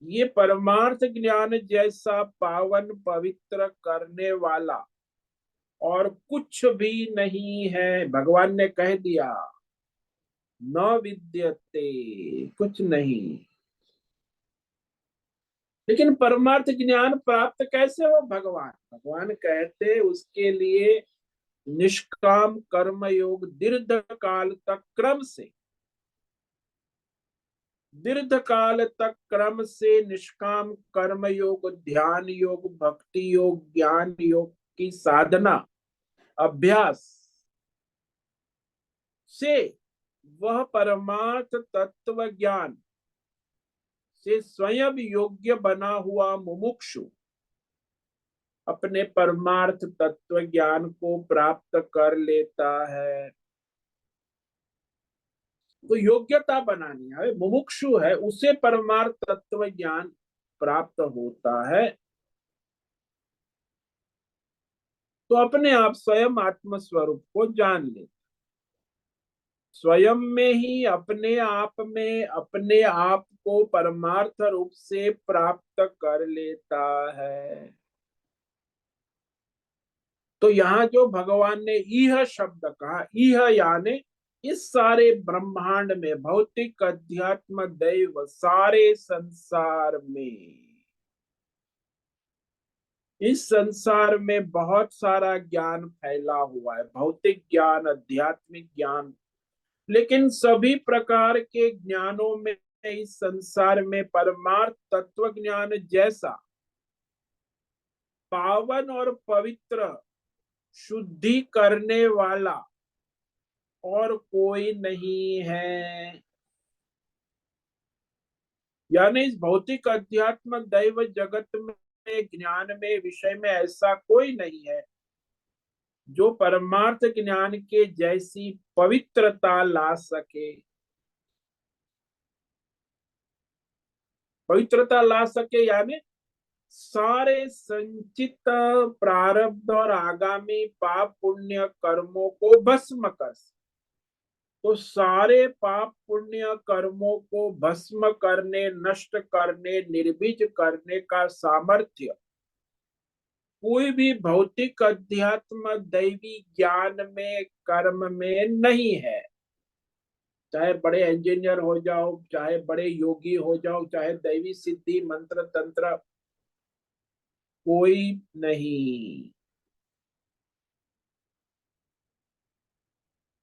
ये परमार्थ ज्ञान जैसा पावन पवित्र करने वाला और कुछ भी नहीं है। भगवान ने कह दिया, न विद्यते, कुछ नहीं। लेकिन परमार्थ ज्ञान प्राप्त कैसे हो? भगवान भगवान कहते उसके लिए निष्काम कर्म योग दीर्घ काल तक क्रम से, दीर्घ काल तक क्रम से निष्काम कर्म योग, ध्यान योग, भक्ति योग, ज्ञान योग की साधना, अभ्यास से वह परमार्थ तत्व ज्ञान से स्वयं योग्य बना हुआ मुमुक्षु अपने परमार्थ तत्व ज्ञान को प्राप्त कर लेता है। तो योग्यता बनानी है, मुमुक्षु है, उसे परमार्थ तत्व ज्ञान प्राप्त होता है। तो अपने आप स्वयं आत्म स्वरूप को जान ले, स्वयं में ही अपने आप में अपने आप को परमार्थ रूप से प्राप्त कर लेता है। तो यहाँ जो भगवान ने इह शब्द कहा, इह यानी इस सारे ब्रह्मांड में, भौतिक अध्यात्म दैव सारे संसार में, इस संसार में बहुत सारा ज्ञान फैला हुआ है, भौतिक ज्ञान, आध्यात्मिक ज्ञान। लेकिन सभी प्रकार के ज्ञानों में इस संसार में परमार्थ तत्व ज्ञान जैसा पावन और पवित्र, शुद्धि करने वाला और कोई नहीं है। यानी इस भौतिक अध्यात्म दैव जगत में, ज्ञान में, विषय में ऐसा कोई नहीं है जो परमार्थ ज्ञान के जैसी पवित्रता ला सके, पवित्रता ला सके। यानी सारे संचित प्रारब्ध और आगामी पाप पुण्य कर्मों को भस्म कर सके। तो सारे पाप पुण्य कर्मों को भस्म करने, नष्ट करने, निर्बीज करने का सामर्थ्य कोई भी भौतिक अध्यात्म दैवी ज्ञान में, कर्म में नहीं है। चाहे बड़े इंजीनियर हो जाओ, चाहे बड़े योगी हो जाओ, चाहे दैवी सिद्धि मंत्र तंत्र, कोई नहीं।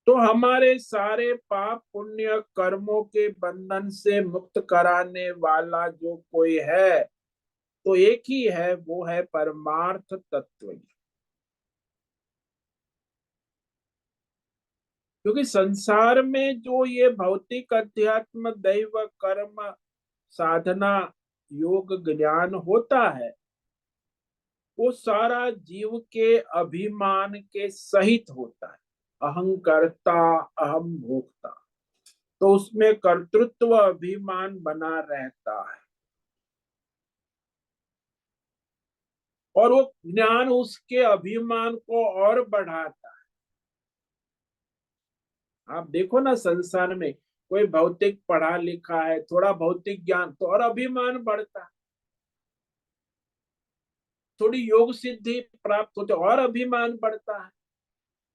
तो हमारे सारे पाप पुण्य कर्मों के बंधन से मुक्त कराने वाला जो कोई है, तो एक ही है, वो है परमार्थ तत्व। क्योंकि संसार में जो ये भौतिक अध्यात्म दैव कर्म साधना योग ज्ञान होता है, वो सारा जीव के अभिमान के सहित होता है। अहंकर्ता, अहम भोक्ता, तो उसमें कर्तृत्व अभिमान बना रहता है। और वो ज्ञान उसके अभिमान को और बढ़ाता है। आप देखो ना, संसार में कोई भौतिक पढ़ा लिखा है, थोड़ा भौतिक ज्ञान, तो और अभिमान बढ़ता है। थोड़ी योग सिद्धि प्राप्त होती और अभिमान बढ़ता है।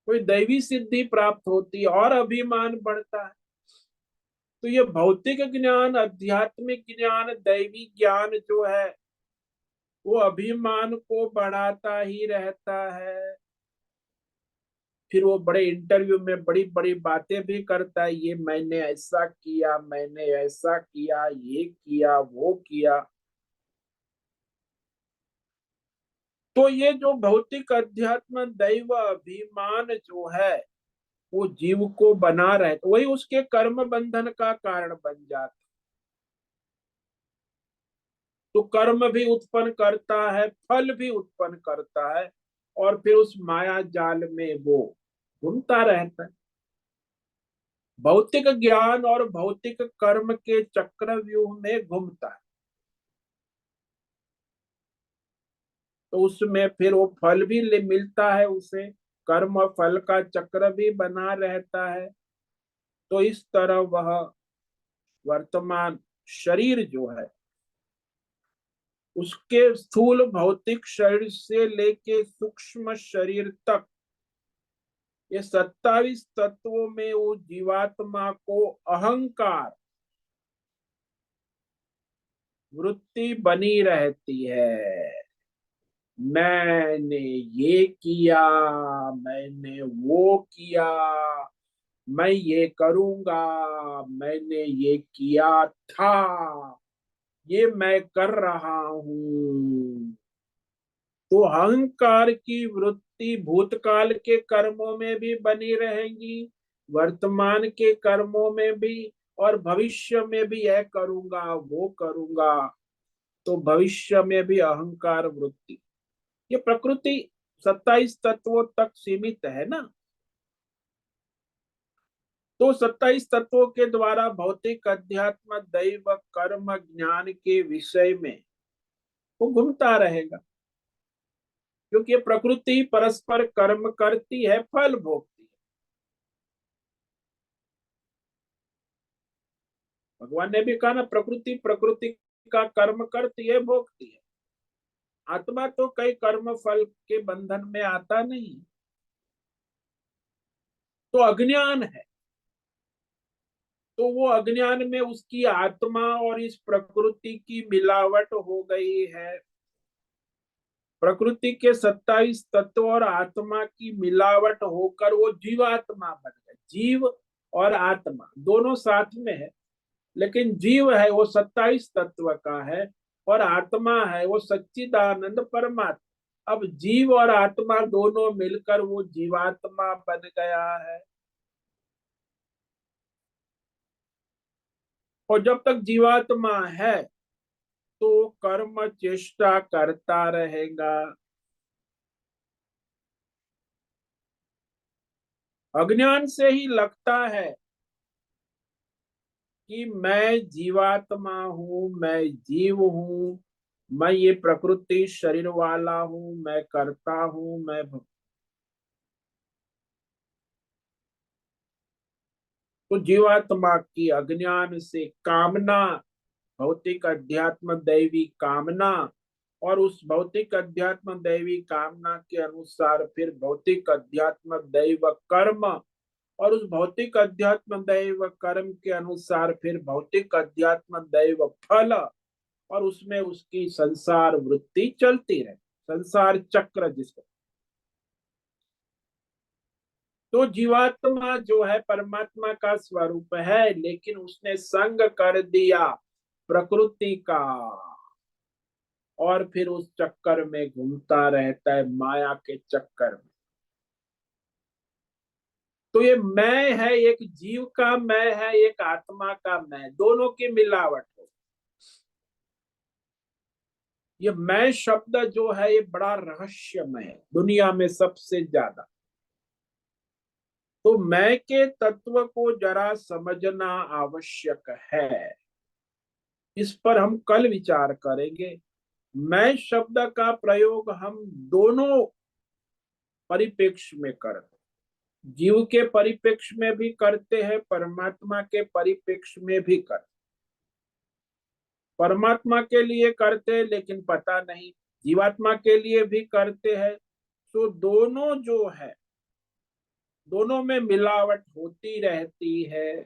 कोई दैवी सिद्धि प्राप्त होती और अभिमान बढ़ता है। तो ये भौतिक ज्ञान, आध्यात्मिक ज्ञान, दैवी ज्ञान जो है, वो अभिमान को बढ़ाता ही रहता है। फिर वो बड़े इंटरव्यू में बड़ी बड़ी बातें भी करता है, ये मैंने ऐसा किया, मैंने ऐसा किया, ये किया, वो किया। तो ये जो भौतिक अध्यात्म दैव अभिमान जो है, वो जीव को बना रहे, तो वही उसके कर्म बंधन का कारण बन जाता। तो कर्म भी उत्पन्न करता है, फल भी उत्पन्न करता है, और फिर उस माया जाल में वो घूमता रहता है। भौतिक ज्ञान और भौतिक कर्म के चक्रव्यूह में घूमता है। तो उसमें फिर वो फल भी मिलता है उसे, कर्म और फल का चक्र भी बना रहता है। तो इस तरह वह वर्तमान शरीर जो है, उसके स्थूल भौतिक शरीर से लेके सूक्ष्म शरीर तक, ये 27 तत्वों में वो जीवात्मा को अहंकार वृत्ति बनी रहती है। मैंने ये किया, मैंने वो किया, मैं ये करूंगा, मैंने ये किया था, ये मैं कर रहा हूं। तो अहंकार की वृत्ति भूतकाल के कर्मों में भी बनी रहेगी, वर्तमान के कर्मों में भी, और भविष्य में भी यह करूंगा, वो करूंगा। तो भविष्य में भी अहंकार वृत्ति। ये प्रकृति 27 तत्वों तक सीमित है ना। तो 27 तत्वों के द्वारा भौतिक अध्यात्म दैव कर्म ज्ञान के विषय में वो घूमता रहेगा। क्योंकि ये प्रकृति परस्पर कर्म करती है, फल भोगती है। भगवान ने भी कहा ना, प्रकृति प्रकृति का कर्म करती है, भोगती है। आत्मा तो कई कर्म फल के बंधन में आता नहीं। तो अज्ञान है, तो वो अज्ञान में उसकी आत्मा और इस प्रकृति की मिलावट हो गई है। प्रकृति के 27 तत्व और आत्मा की मिलावट होकर वो जीवात्मा बन गए। जीव और आत्मा दोनों साथ में है, लेकिन जीव है वो 27 तत्व का है, और आत्मा है वो सच्चिदानंद परमात्मा। अब जीव और आत्मा दोनों मिलकर वो जीवात्मा बन गया है। और जब तक जीवात्मा है, तो कर्म चेष्टा करता रहेगा। अज्ञान से ही लगता है कि मैं जीवात्मा हूँ, मैं जीव हूँ, मैं ये प्रकृति शरीर वाला हूँ, मैं करता हूँ, मैं तो जीवात्मा की अज्ञान से कामना, भौतिक अध्यात्म दैवी कामना, और उस भौतिक अध्यात्म दैवी कामना के अनुसार फिर भौतिक अध्यात्म दैव कर्म, और उस भौतिक अध्यात्म दैव कर्म के अनुसार फिर भौतिक अध्यात्म दैव फल, और उसमें उसकी संसार वृत्ति चलती रहे, संसार चक्र जिसको। तो जीवात्मा जो है परमात्मा का स्वरूप है, लेकिन उसने संग कर दिया प्रकृति का, और फिर उस चक्कर में घूमता रहता है, माया के चक्कर में। तो ये मैं है, एक जीव का मैं है, एक आत्मा का मैं, दोनों की मिलावट हो। ये मैं शब्द जो है ये बड़ा रहस्यमय है दुनिया में सबसे ज्यादा। तो मैं के तत्व को जरा समझना आवश्यक है, इस पर हम कल विचार करेंगे। मैं शब्द का प्रयोग हम दोनों परिप्रेक्ष्य में करते, जीव के परिप्रेक्ष्य में भी करते हैं, परमात्मा के परिप्रेक्ष्य में भी करते। परमात्मा के लिए करते हैं लेकिन पता नहीं, जीवात्मा के लिए भी करते हैं। तो दोनों जो है, दोनों में मिलावट होती रहती है।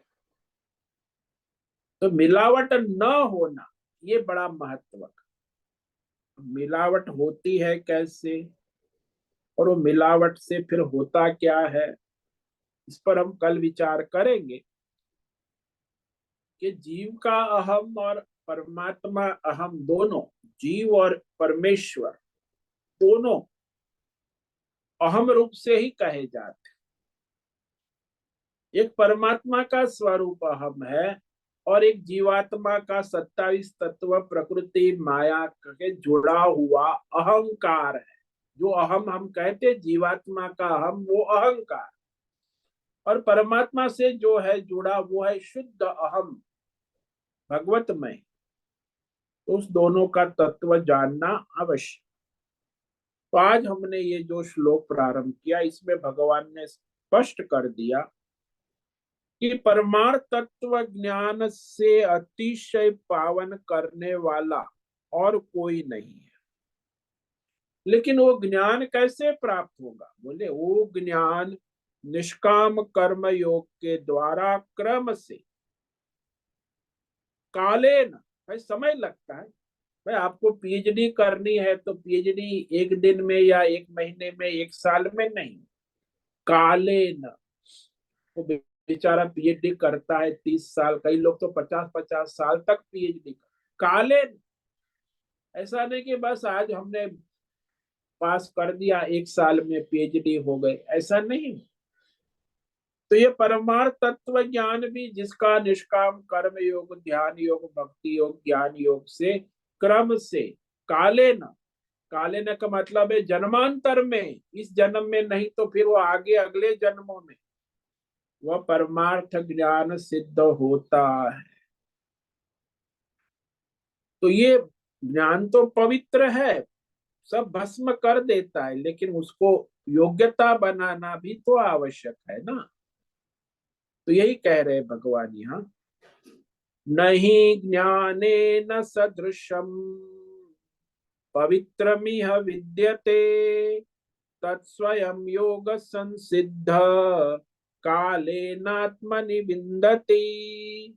तो मिलावट न होना ये बड़ा महत्व। मिलावट होती है कैसे, और वो मिलावट से फिर होता क्या है, इस पर हम कल विचार करेंगे कि जीव का अहम और परमात्मा अहम दोनों, जीव और परमेश्वर दोनों अहम रूप से ही कहे जाते। एक परमात्मा का स्वरूप अहम है, और एक जीवात्मा का 27 तत्व प्रकृति माया के जुड़ा हुआ अहंकार है। जो अहम हम कहते जीवात्मा का अहम, वो अहंकार, और परमात्मा से जो है जुड़ा वो है शुद्ध अहम, भगवतमय। तो उस दोनों का तत्व जानना अवश्य। तो आज हमने ये जो श्लोक प्रारंभ किया, इसमें भगवान ने स्पष्ट कर दिया कि परमार्थ तत्व ज्ञान से अतिशय पावन करने वाला और कोई नहीं है। लेकिन वो ज्ञान कैसे प्राप्त होगा? बोले वो ज्ञान निष्काम कर्म योग के द्वारा क्रम से, कालेन, भाई समय लगता है। भाई आपको पीएचडी करनी है तो पीएचडी एक दिन में या एक महीने में, एक साल में नहीं, कालेन। वो बेचारा पीएचडी करता है 30 साल, कई लोग तो 50-50 साल तक पीएचडी कर, कालेन। ऐसा नहीं कि बस आज हमने पास कर दिया, एक साल में पीएचडी हो गए, ऐसा नहीं। तो ये परमार्थ तत्व ज्ञान भी, जिसका निष्काम कर्म योग, ध्यान योग, भक्ति योग, ज्ञान योग से क्रम से, काले न, काले न का मतलब है जन्मांतर में, इस जन्म में नहीं तो फिर वो आगे अगले जन्मों में वह परमार्थ ज्ञान सिद्ध होता है। तो ये ज्ञान तो पवित्र है, सब भस्म कर देता है, लेकिन उसको योग्यता बनाना भी तो आवश्यक है ना। तो यही कह रहे भगवान यहाँ, नहीं ज्ञाने न सदृशम पवित्रमिह विद्यते तत्स्वयं योग संसिद्ध कालेनात्मनि विन्दति।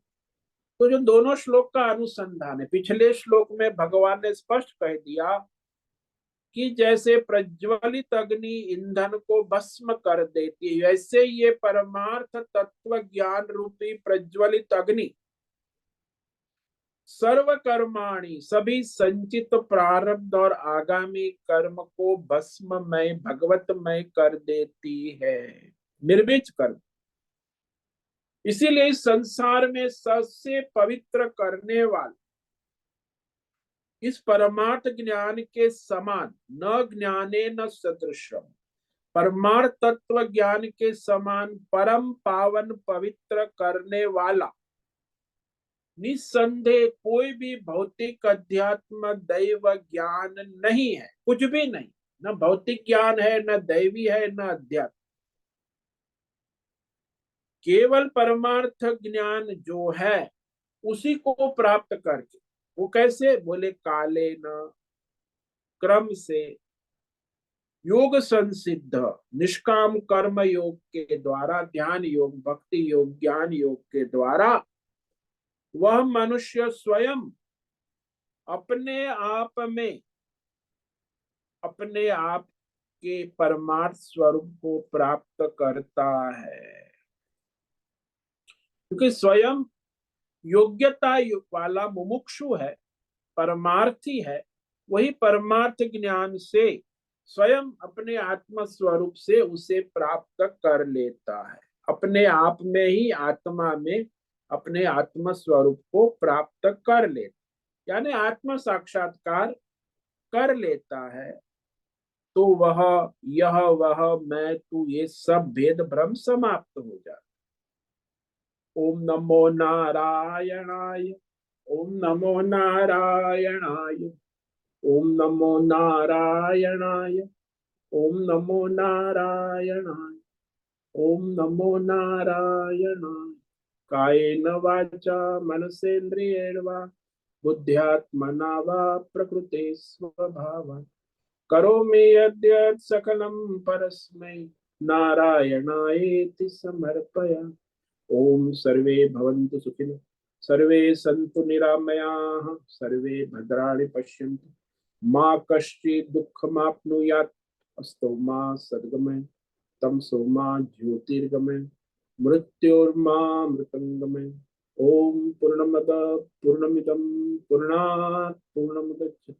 तो जो दोनों श्लोक का अनुसंधान है, पिछले श्लोक में भगवान ने स्पष्ट कह दिया कि जैसे प्रज्वलित अग्नि ईंधन को भस्म कर देती है, वैसे ये परमार्थ तत्व ज्ञान रूपी प्रज्वलित अग्नि सर्व कर्माणि, सभी संचित प्रारब्ध और आगामी कर्म को भस्ममय, भगवतमय कर देती है, निर्विच कर। इसीलिए इस संसार में सबसे पवित्र करने वाला इस परमार्थ ज्ञान के समान, न ज्ञाने न सदृशम, परमार्थ तत्व ज्ञान के समान परम पावन पवित्र करने वाला निस्संदेह कोई भी भौतिक अध्यात्म दैव ज्ञान नहीं है, कुछ भी नहीं। न भौतिक ज्ञान है, न दैवी है, न अध्यात्म। केवल परमार्थ ज्ञान जो है उसी को प्राप्त करके, वो कैसे बोले, काले न क्रम से योग संसिद्ध निष्काम कर्म योग के द्वारा, ध्यान योग, भक्ति योग, ज्ञान योग के द्वारा वह मनुष्य स्वयं अपने आप में, अपने आप के परमार्थ स्वरूप को प्राप्त करता है। क्योंकि स्वयं योग्यता वाला मुमुक्षु है, परमार्थी है, वही परमार्थ ज्ञान से स्वयं अपने आत्म स्वरूप से उसे प्राप्त कर लेता है, अपने आप में ही, आत्मा में अपने आत्म स्वरूप को प्राप्त कर लेता, यानी आत्म साक्षात्कार कर लेता है। तो वह, यह, वह, मैं, तू, ये सब भेद भ्रम समाप्त हो जाता। ओम नमो नारायणाय, ओम नमो नारायणाय, ओम नमो नारायणाय, ओम नमो नारायणाय, ओम नमो नारायणाय। कायेन वाचा मनसेन्द्रियेण वा बुद्ध्यात्मना वा प्रकृते स्वभावात् करोमि यद्यत् सकलं परस्मै नारायणायेति समर्पयामि। ओम सर्वे भवन्तु सुखिनः, सर्वे सन्तु निरामयाः, सर्वे भद्राणि पश्यन्तु, मा कश्चित् दुःखमाप्नुयात्, अस्तु मा सद्गमय, तमसो मा ज्योतिर्गमय, मृत्योर्मा मृतङ्गमय। ओम पूर्णमद पूर्णमिदं पूर्णात् पूर्णमुदच्यते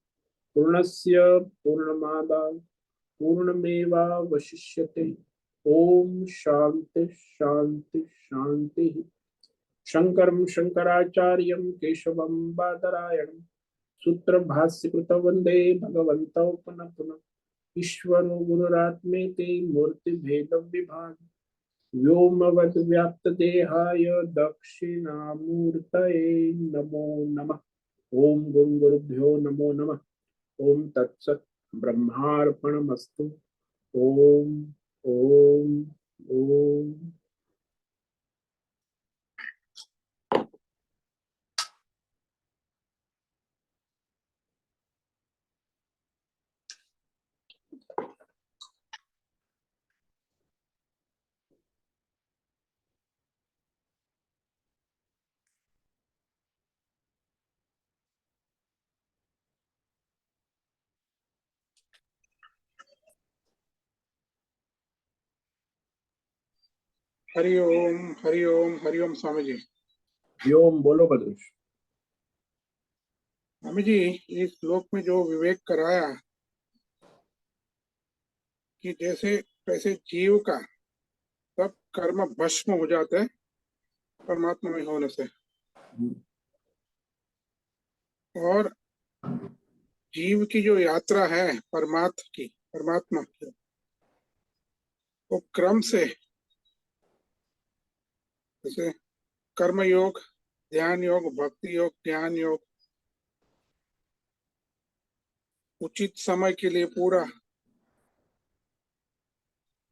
पूर्णस्य पूर्णमादाय पूर्णमेवावशिष्यते। ओम शांति शांति शांति। शंकरं शंकराचार्यं केशवं बादरायणं सूत्र भाष्य कृत वंदे भगवन्तौ पुनः पुनः। ईश्वरो गुरुरात्मेति मूर्ति भेद विभाग व्योमवद् व्याप्त देहाय दक्षिणामूर्तये नमो नमः। ओम गुरुभ्यो नमो नमः। ओम तत्सत् ब्रह्मार्पणमस्तु। ओम ओम ओम। हरि ओम स्वामी जी। व्योम बोलो बद्रेश। स्वामी जी, इस श्लोक में जो विवेक कराया कि जैसे कैसे जीव का सब कर्म भस्म हो जाता है परमात्मा में होने से, और जीव की जो यात्रा है परमात्मा की, वो क्रम से जैसे कर्म योग, ध्यान योग, भक्ति योग, ज्ञान योग उचित समय के लिए पूरा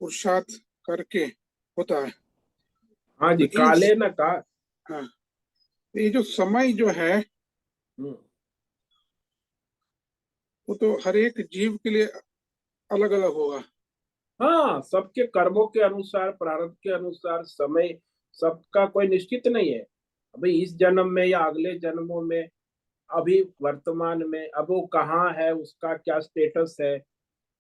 पुरुषार्थ करके होता है। हाँ जी, तो काले न का। हाँ, ये जो समय जो है वो तो हर एक जीव के लिए अलग अलग होगा। हाँ, सबके कर्मों के अनुसार, प्रारब्ध के अनुसार समय सबका कोई निश्चित नहीं है। अभी इस जन्म में या अगले जन्मों में, अभी वर्तमान में, अब वो कहाँ है, उसका क्या स्टेटस है।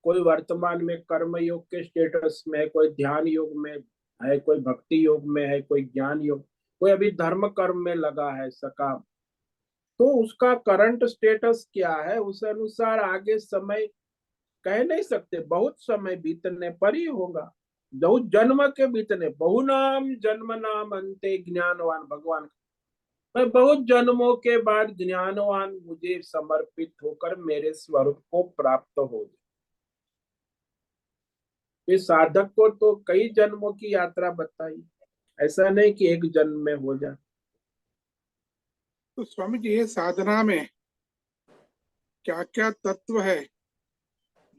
कोई वर्तमान में कर्म योग के स्टेटस में है, कोई ध्यान योग में है, कोई भक्ति योग में है, कोई ज्ञान योग, कोई अभी धर्म कर्म में लगा है सकाम। तो उसका करंट स्टेटस क्या है, उस अनुसार आगे समय कह नहीं सकते। बहुत समय बीतने पर ही होगा, बहुत जन्म के बीतने, बहुनाम जन्म नाम अंते ज्ञानवान भगवान। मैं बहुत जन्मों के बाद ज्ञानवान मुझे समर्पित होकर मेरे स्वरूप को प्राप्त हो जाए। इस साधक को तो कई जन्मों की यात्रा बताई, ऐसा नहीं कि एक जन्म में हो जाए। तो स्वामी जी, ये साधना में क्या क्या तत्व है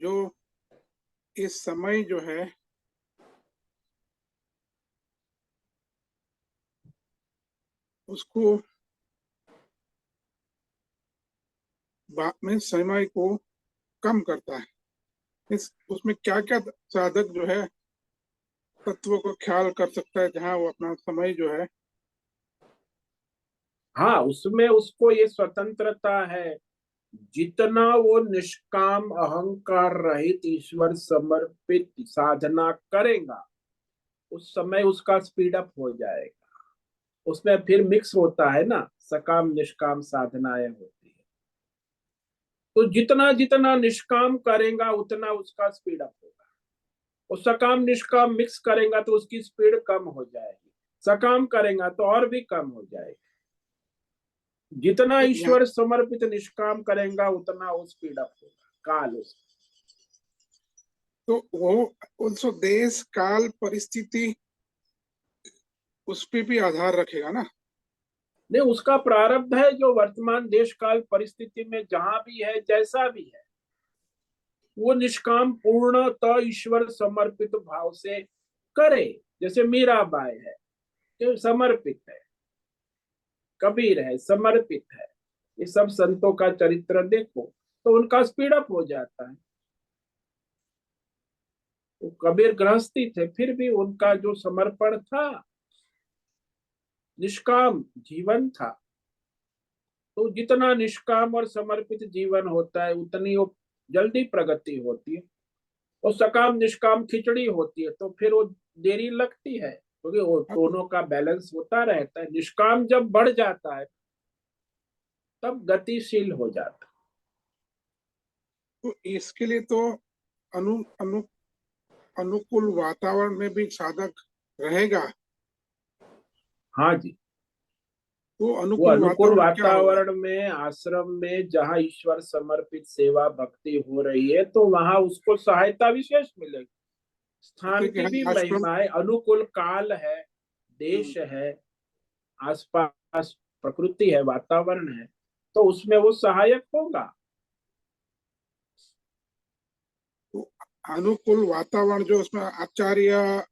जो इस समय जो है उसको बाद में समय को कम करता है। उसमें क्या क्या साधक जो है तत्वों को ख्याल कर सकता है जहाँ वो अपना समय जो है। हाँ, उसमें उसको ये स्वतंत्रता है, जितना वो निष्काम अहंकार रहित ईश्वर समर्पित साधना करेगा उस समय उसका स्पीड अप हो जाएगा। उसमें फिर मिक्स होता है ना, सकाम निष्काम साधनाएं होती है। तो जितना जितना निष्काम करेगा उतना उसका स्पीड अप होगा। और सकाम निष्काम मिक्स करेगा तो उसकी स्पीड कम हो जाएगी, सकाम करेगा तो और भी कम हो जाएगी। जितना तो यहाँ ईश्वर समर्पित निष्काम करेगा उतना वो स्पीड अप होगा काल उसका। तो वो उस देश काल परिस्थिति उस पे भी आधार रखेगा ना। नहीं, उसका प्रारब्ध है जो वर्तमान देश काल परिस्थिति में जहां भी है जैसा भी है वो निष्काम पूर्णतः ईश्वर समर्पित भाव से करे। जैसे मीराबाई है जो समर्पित है, कबीर है समर्पित है, ये सब संतों का चरित्र देखो तो उनका स्पीड अप हो जाता है। वो कबीर गृहस्थी थे फिर भी उनका जो समर्पण था, निष्काम जीवन था। तो जितना निष्काम और समर्पित जीवन होता है उतनी वो जल्दी प्रगति होती है। और सकाम निष्काम खिचड़ी होती है तो फिर वो देरी लगती है, क्योंकि वो दोनों का बैलेंस होता रहता है। निष्काम जब बढ़ जाता है तब गतिशील हो जाता है। तो इसके लिए तो अनु अनु अनुकूल वातावरण में भी साधक रहेगा। हाँ जी, तो वो अनुकूल अनुकूल वातावरण क्या होगा। वातावरण में आश्रम में जहाँ ईश्वर समर्पित सेवा भक्ति हो रही है तो वहां उसको सहायता विशेष मिलेगी। स्थान जैसे कि की भी हम आश्रम। महिमा है, अनुकूल काल है, हम्म, देश है, आसपास प्रकृति है, वातावरण है, तो उसमें वो सहायक होगा। तो अनुकूल वातावरण जो उसमें आचार्य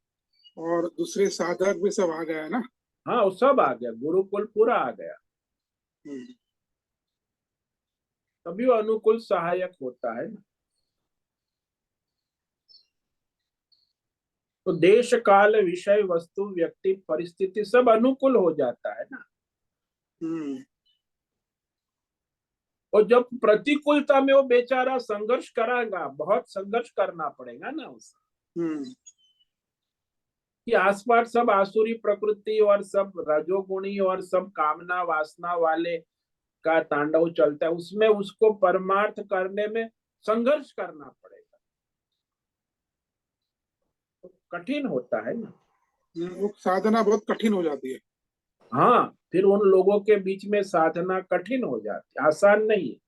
और दूसरे साधक भी सब आ गया है ना। हाँ, वो सब आ गया, गुरुकुल पूरा आ गया, हम्म, तभी वो अनुकूल सहायक होता है ना। तो देश काल विषय वस्तु व्यक्ति परिस्थिति सब अनुकूल हो जाता है ना। हम्म, और जब प्रतिकूलता में वो बेचारा संघर्ष कराएगा, बहुत संघर्ष करना पड़ेगा ना उसे, हम्म, कि आसपास सब आसुरी प्रकृति और सब रजोगुणी और सब कामना वासना वाले का तांडव चलता है, उसमें उसको परमार्थ करने में संघर्ष करना पड़ेगा, तो कठिन होता है ना। वो साधना बहुत कठिन हो जाती है। हाँ, फिर उन लोगों के बीच में साधना कठिन हो जाती है, आसान नहीं है।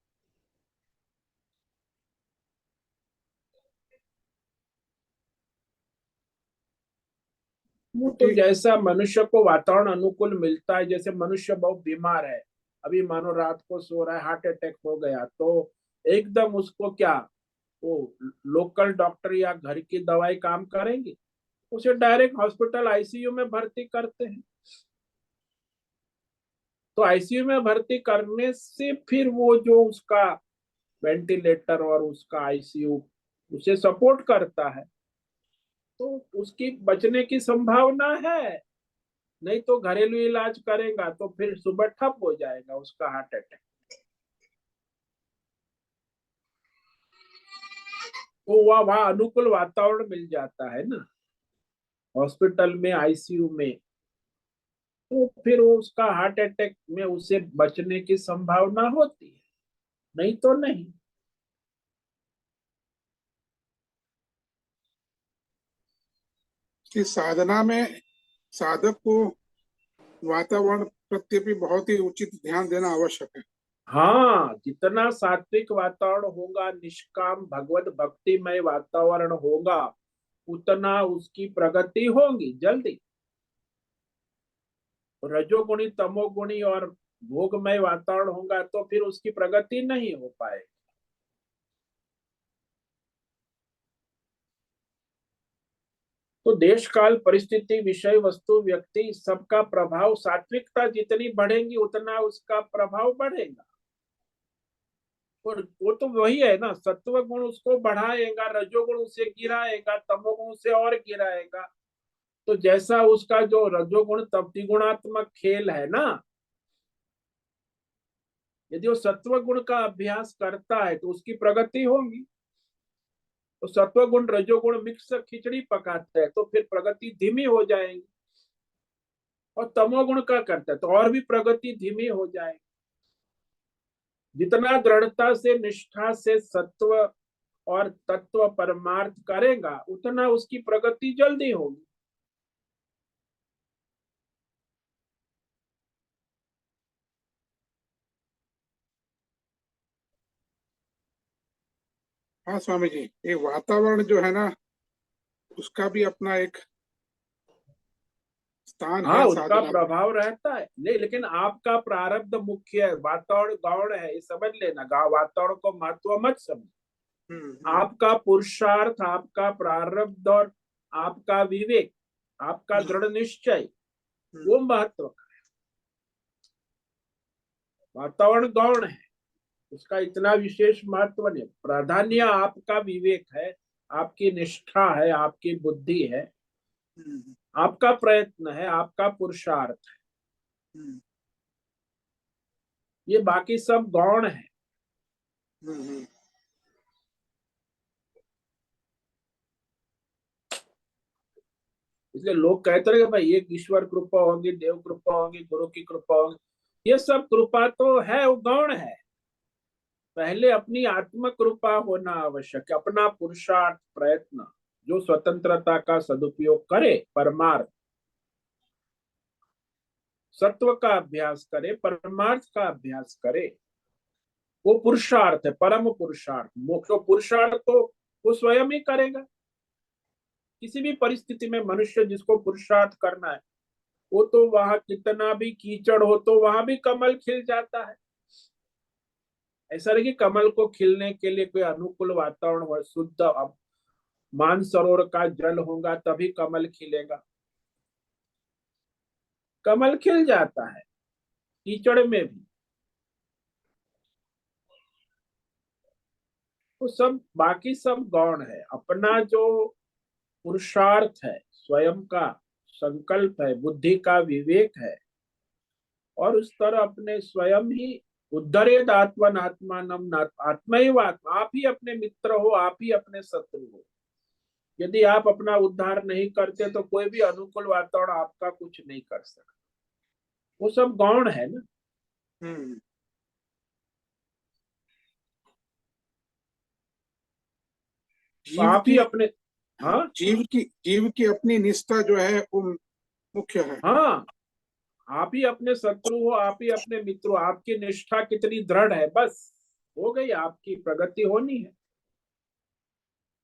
वो तो क्योंकि जैसा मनुष्य को वातावरण अनुकूल मिलता है, जैसे मनुष्य बहुत बीमार है, अभी मानो रात को सो रहा है, हार्ट अटैक हो गया, तो एकदम उसको क्या वो लोकल डॉक्टर या घर की दवाई काम करेंगे, उसे डायरेक्ट हॉस्पिटल आईसीयू में भर्ती करते हैं। तो आईसीयू में भर्ती करने से फिर वो जो उसका वेंटिलेटर और उसका आईसीयू उसे सपोर्ट करता है, तो उसकी बचने की संभावना है। नहीं तो घरेलू इलाज करेगा तो फिर सुबह ठप हो जाएगा उसका हार्ट अटैक। तो वहाँ अनुकूल वातावरण मिल जाता है ना हॉस्पिटल में, आईसीयू में, तो फिर वो उसका हार्ट अटैक में उसे बचने की संभावना होती है, नहीं तो नहीं। कि साधना में साधक को वातावरण प्रति भी बहुत ही उचित ध्यान देना आवश्यक है। हाँ, जितना सात्विक वातावरण होगा, निष्काम भगवत भक्तिमय वातावरण होगा, उतना उसकी प्रगति होगी जल्दी। रजोगुणी तमोगुणी और भोगमय वातावरण होगा तो फिर उसकी प्रगति नहीं हो पाएगी। तो देश काल परिस्थिति विषय वस्तु व्यक्ति सबका प्रभाव, सात्विकता जितनी बढ़ेगी उतना उसका प्रभाव बढ़ेगा। और वो तो वही है ना, सत्व गुण उसको बढ़ाएगा, रजोगुण उसे गिराएगा, तमोगुण उसे और गिराएगा। तो जैसा उसका जो रजोगुण तमोगुणात्मक खेल है ना, यदि वो सत्व गुण का अभ्यास करता है तो उसकी प्रगति होगी। तो सत्व गुण रजोगुण मिक्स खिचड़ी पकाते हैं तो फिर प्रगति धीमी हो जाएगी। और तमोगुण का करता है तो और भी प्रगति धीमी हो जाएगी। जितना दृढ़ता से निष्ठा से सत्व और तत्व परमार्थ करेगा उतना उसकी प्रगति जल्दी होगी। हाँ स्वामी जी, ये वातावरण जो है ना, उसका भी अपना एक स्थान हाँ, है उसका साधना में। प्रभाव रहता है। नहीं, लेकिन आपका प्रारब्ध मुख्य है, वातावरण गौण है, ये समझ लेना। वातावरण को महत्व मत समझ। आपका पुरुषार्थ, आपका प्रारब्ध और आपका विवेक, आपका दृढ़ निश्चय, वो महत्व का है। वातावरण गौण है, उसका इतना विशेष महत्व नहीं। प्राधान्य आपका विवेक है, आपकी निष्ठा है, आपकी बुद्धि है, आपका प्रयत्न है, आपका पुरुषार्थ है। ये बाकी सब गौण है। इसलिए लोग कहते रहे भाई ये ईश्वर कृपा होगी, देव कृपा होगी, गुरु की कृपा होगी। ये सब कृपा तो है, वो गौण है। पहले अपनी आत्म कृपा होना आवश्यक है, अपना पुरुषार्थ प्रयत्न, जो स्वतंत्रता का सदुपयोग करे, परमार्थ सत्व का अभ्यास करे, परमार्थ का अभ्यास करे, वो पुरुषार्थ है, परम पुरुषार्थ। मोक्ष पुरुषार्थ तो वो स्वयं ही करेगा। किसी भी परिस्थिति में मनुष्य जिसको पुरुषार्थ करना है, वो तो वहां कितना भी कीचड़ हो तो वहां भी कमल खिल जाता है। ऐसा नहीं कि कमल को खिलने के लिए कोई अनुकूल वातावरण हो, शुद्ध अब मानसरोवर का जल होगा तभी कमल खिलेगा। कमल खिल जाता है कीचड़ में भी। तो सब बाकी सब गौण है। अपना जो पुरुषार्थ है, स्वयं का संकल्प है, बुद्धि का विवेक है, और उस तरह अपने स्वयं ही उद्धरेद आत्मन आत्मानम, आत्मा ही आप ही अपने मित्र हो, आप ही अपने शत्रु हो। यदि आप अपना उद्धार नहीं करते तो कोई भी अनुकूल वातावरण आपका कुछ नहीं कर सकता। वो सब गौण है ना। तो जीव आप ही की अपने, हाँ जीव की अपनी निष्ठा जो है वो मुख्य है। हाँ, आप ही अपने शत्रु हो, आप ही अपने मित्र हो। आपकी निष्ठा कितनी दृढ़ है, बस हो गई, आपकी प्रगति होनी है।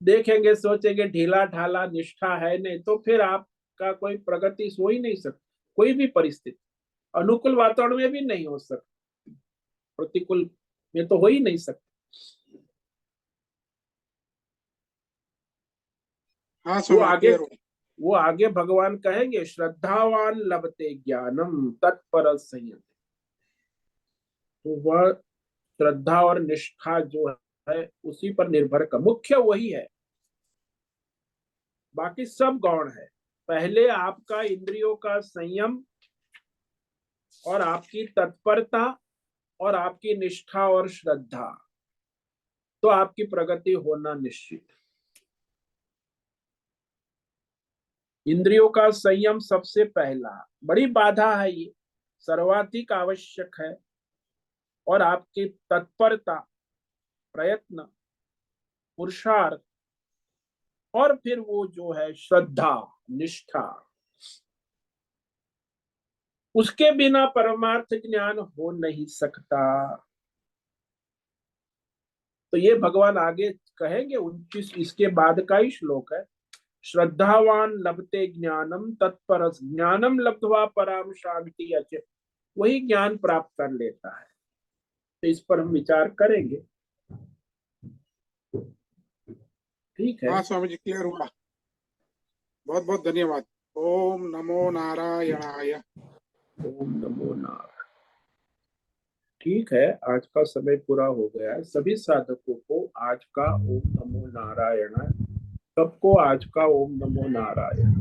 देखेंगे सोचेंगे ढीला ढाला निष्ठा है नहीं, तो फिर आपका कोई प्रगति हो ही नहीं सकती। कोई भी परिस्थिति अनुकूल वातावरण में भी नहीं हो सकती, प्रतिकूल में तो हो ही नहीं सकती। हाँ वो स्वामी, आगे क्लियर हो। वो आगे भगवान कहेंगे, श्रद्धावान लभते ज्ञानम तत्पर संयम। तो वह श्रद्धा और निष्ठा जो है उसी पर निर्भर कर, मुख्य वही है, बाकी सब गौण है। पहले आपका इंद्रियों का संयम और आपकी तत्परता और आपकी निष्ठा और श्रद्धा, तो आपकी प्रगति होना निश्चित। इंद्रियों का संयम सबसे पहला, बड़ी बाधा है ये, सर्वाधिक आवश्यक है। और आपकी तत्परता, प्रयत्न, पुरुषार्थ, और फिर वो जो है श्रद्धा, निष्ठा, उसके बिना परमार्थ ज्ञान हो नहीं सकता। तो ये भगवान आगे कहेंगे 29, इसके बाद का ही श्लोक है। श्रद्धावान लभते ज्ञानम तत्पर, ज्ञानम लब्ध्वा पराम शांति अच, वही ज्ञान प्राप्त कर लेता है। तो इस पर हम विचार करेंगे। ठीक है। हाँ स्वामी जी, क्लियर हुआ। बहुत बहुत धन्यवाद। ओम नमो नारायणाय। ओम नमो नारायण। ठीक है, आज का समय पूरा हो गया है। सभी साधकों को आज का ओम नमो नारायण। सबको आज का ओम नमो नारायण।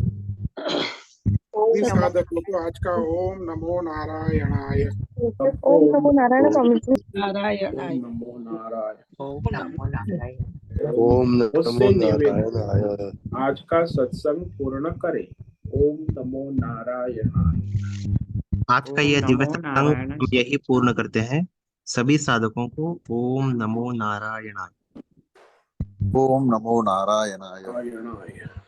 सभी साधकों को आज का ओम नमो नारायणाय। सबको ओम नमो नारायण स्वामी जी। नारायण ओम नमो नारायण। ओम नमो नारायण। ओम उससे नमो निवेदन नारायणाय। आज का सत्संग पूर्ण करें। ओम नमो नारायणाय। आज का यह दिव्य सत्संग हम यही पूर्ण करते हैं। सभी साधकों को ओम नमो नारायणाय। ओम नमो नारायणाय। नारायणाय।